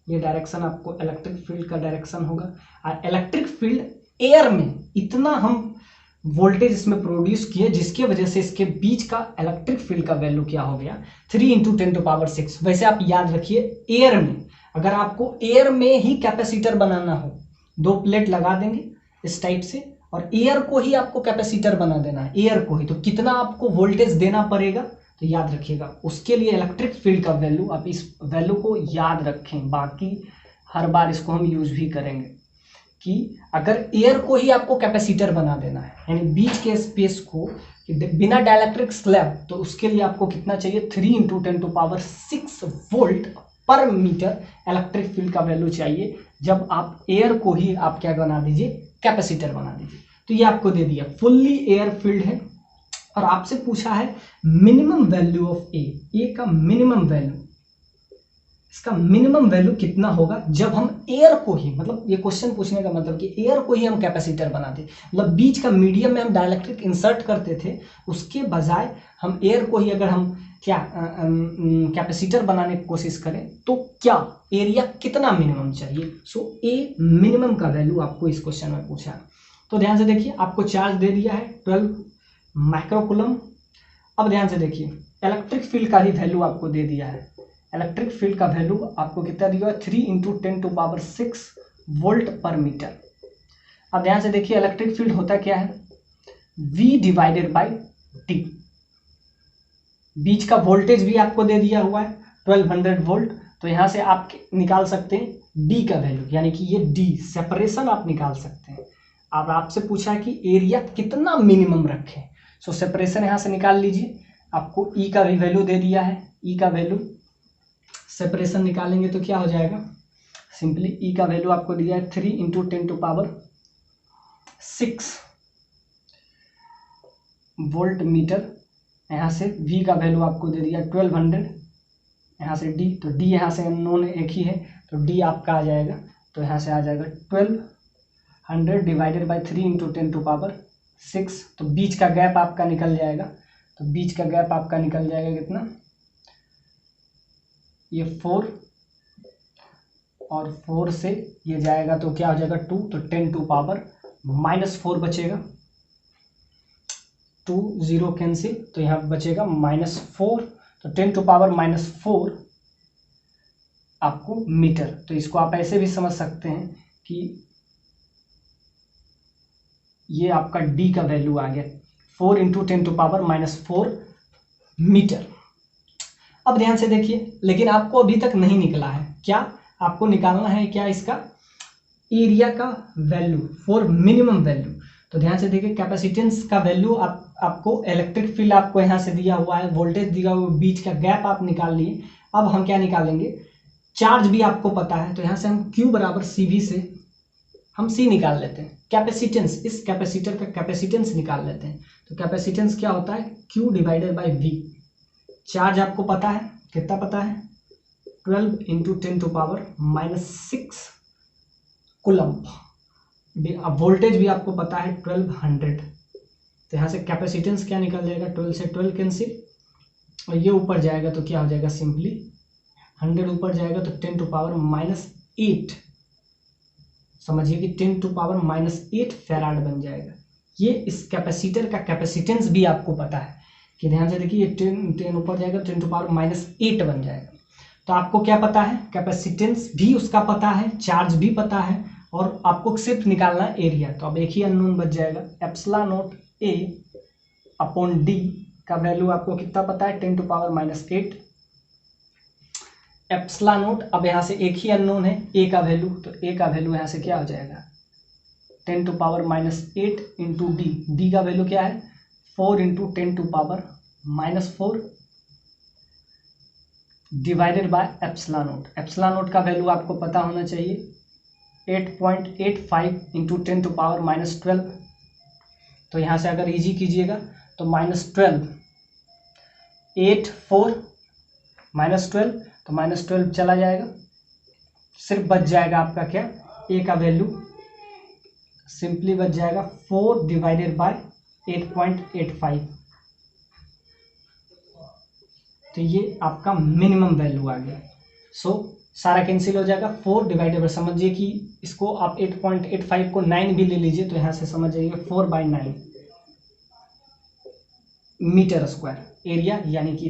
ये डायरेक्शन आपको इलेक्ट्रिक फील्ड का डायरेक्शन होगा। और इलेक्ट्रिक फील्ड एयर में इतना हम वोल्टेज इसमें प्रोड्यूस किए जिसके वजह से इसके बीच का इलेक्ट्रिक फील्ड का वैल्यू क्या हो गया 3 × 10⁶। वैसे आप याद रखिए एयर में, अगर आपको एयर में ही कैपेसिटर बनाना हो, 2 प्लेट लगा देंगे इस टाइप से और एयर को ही आपको कैपेसिटर बना देना है, एयर को ही, तो कितना आपको वोल्टेज देना पड़ेगा, तो याद रखिएगा उसके लिए इलेक्ट्रिक फील्ड का वैल्यू, आप इस वैल्यू को याद रखें। बाकी हर बार इसको हम यूज भी करेंगे कि अगर एयर को ही आपको कैपेसिटर बना देना है, यानी बीच के स्पेस को बिना डाइलेक्ट्रिक स्लैब, तो उसके लिए आपको कितना चाहिए 3 × 10⁶ वोल्ट पर मीटर इलेक्ट्रिक फील्ड का वैल्यू चाहिए। जब आप एयर को ही आप क्या बना दीजिए, कैपेसिटर बना दीजिए। तो ये आपको दे दिया फुल्ली एयर फील्ड है और आपसे पूछा है मिनिमम वैल्यू ऑफ ए का मिनिमम वैल्यू, इसका मिनिमम वैल्यू कितना होगा जब हम एयर को ही, मतलब ये क्वेश्चन पूछने का मतलब कि एयर को ही हम कैपेसिटर बनाते, मतलब बीच का मीडियम में हम डाइलेक्ट्रिक इंसर्ट करते थे, उसके बजाय हम एयर को ही अगर हम क्या कैपेसिटर बनाने की कोशिश करें तो क्या एरिया कितना मिनिमम चाहिए। सो ए मिनिमम का वैल्यू आपको इस क्वेश्चन में पूछा है। तो ध्यान से देखिए आपको चार्ज दे दिया है 12 माइक्रोकूलम। अब ध्यान से देखिए इलेक्ट्रिक फील्ड का ही वैल्यू आपको दे दिया है। इलेक्ट्रिक फील्ड का वैल्यू आपको कितना दिया है 3 × 10⁶ वोल्ट पर मीटर। अब ध्यान से देखिए इलेक्ट्रिक फील्ड होता क्या है V/T। बीच का वोल्टेज भी आपको दे दिया हुआ है 1200 वोल्ट, तो यहां से आप निकाल सकते हैं D का वैल्यू, यानी कि ये D सेपरेशन आप निकाल सकते हैं। अब आपसे पूछा है कि एरिया कितना मिनिमम रखें, सो सेपरेशन यहां से निकाल लीजिए। आपको E का भी वैल्यू दे दिया है, E का वैल्यू सेपरेशन निकालेंगे तो क्या हो जाएगा, सिंपली E का वैल्यू आपको दिया है 3 × 10⁶ वोल्ट मीटर। यहाँ से V का वैल्यू आपको दे दिया 1200, यहाँ से D, तो D यहाँ से नॉन एक ही है तो D आपका आ जाएगा, तो यहाँ से आ जाएगा 100 divided by 3 into 10 to power 6, तो बीच का गैप आपका निकल जाएगा। तो बीच का गैप आपका निकल जाएगा कितना, ये 4 और 4 से ये जाएगा तो क्या हो जाएगा 2, तो 10 टू पावर -4 बचेगा। 2 0 कैंसिल, तो यहाँ बचेगा -4, तो 10 टू पावर -4 आपको मीटर। तो इसको आप ऐसे भी समझ सकते हैं कि ये आपका डी का वैल्यू आ गया, 4 इंटू 10 टू पावर -4 मीटर। अब ध्यान से देखिए, लेकिन आपको अभी तक नहीं निकला है क्या, आपको निकालना है क्या, इसका एरिया का वैल्यू फॉर मिनिमम वैल्यू। तो ध्यान से देखिए, कैपेसिटेंस का वैल्यू आपको इलेक्ट्रिक फील्ड आपको यहाँ से दिया हुआ है, वोल्टेज दिया हुआ है, बीच का गैप आप निकाल लिए। अब हम क्या निकालेंगे, चार्ज भी आपको पता है, तो यहाँ से हम Q बराबर CV से हम C निकाल लेते हैं। कैपेसिटेंस, इस कैपेसिटर का कैपेसिटेंस निकाल लेते हैं। तो कैपेसिटेंस क्या होता है, Q divided by V। Charge आपको पता है, कितना पता है, 12 into 10 to power -6 coulomb. Voltage भी आपको पता है 1200। तो यहाँ से कैपेसिटेंस क्या निकल जाएगा, 12 से 12 कैंसिल, और ये ऊपर जाएगा तो क्या हो जाएगा, सिंपली 100 ऊपर जाएगा तो 10 टू पावर -8, समझिए कि 10 टू पावर -8 फैराड बन जाएगा। ये इस कैपेसिटर का कैपेसिटेंस भी आपको पता है कि ध्यान से देखिए, ये 10 ऊपर जाएगा 10 टू पावर -8 बन जाएगा। तो आपको क्या पता है, कैपेसिटेंस भी उसका पता है, चार्ज भी पता है, और आपको सिर्फ निकालना है एरिया। तो अब एक ही अननोन बच जाएगा, एप्सिलॉन A अपॉन D का वैल्यू आपको कितना पता है, 10 टू पावर -8 एप्सिलॉन। अब यहाँ से एक ही अननोन है A का वैल्यू, तो A का वैल्यू यहाँ से क्या हो जाएगा, 10 टू पावर -8 इंटू D का वैल्यू क्या है, 4 into 10 to power -4 divided by epsilon. Epsilon का वैल्यू आपको पता होना चाहिए, 8.85 इंटू 10 टू पावर -12। तो यहाँ से अगर इजी कीजिएगा तो -12, 8 4 -12, तो -12 चला जाएगा, सिर्फ बच जाएगा आपका क्या, A का वैल्यू सिंपली बच जाएगा 4 डिवाइडेड बाय 8.85। तो ये आपका मिनिमम वैल्यू आ गया। सो सारा कैंसिल हो जाएगा, 4 डिवाइडेड बाय, समझिए कि इसको आप 8.85 को 9 भी ले लीजिए, तो यहाँ से समझ जाइए 4/9 मीटर स्क्वायर एरिया, यानी कि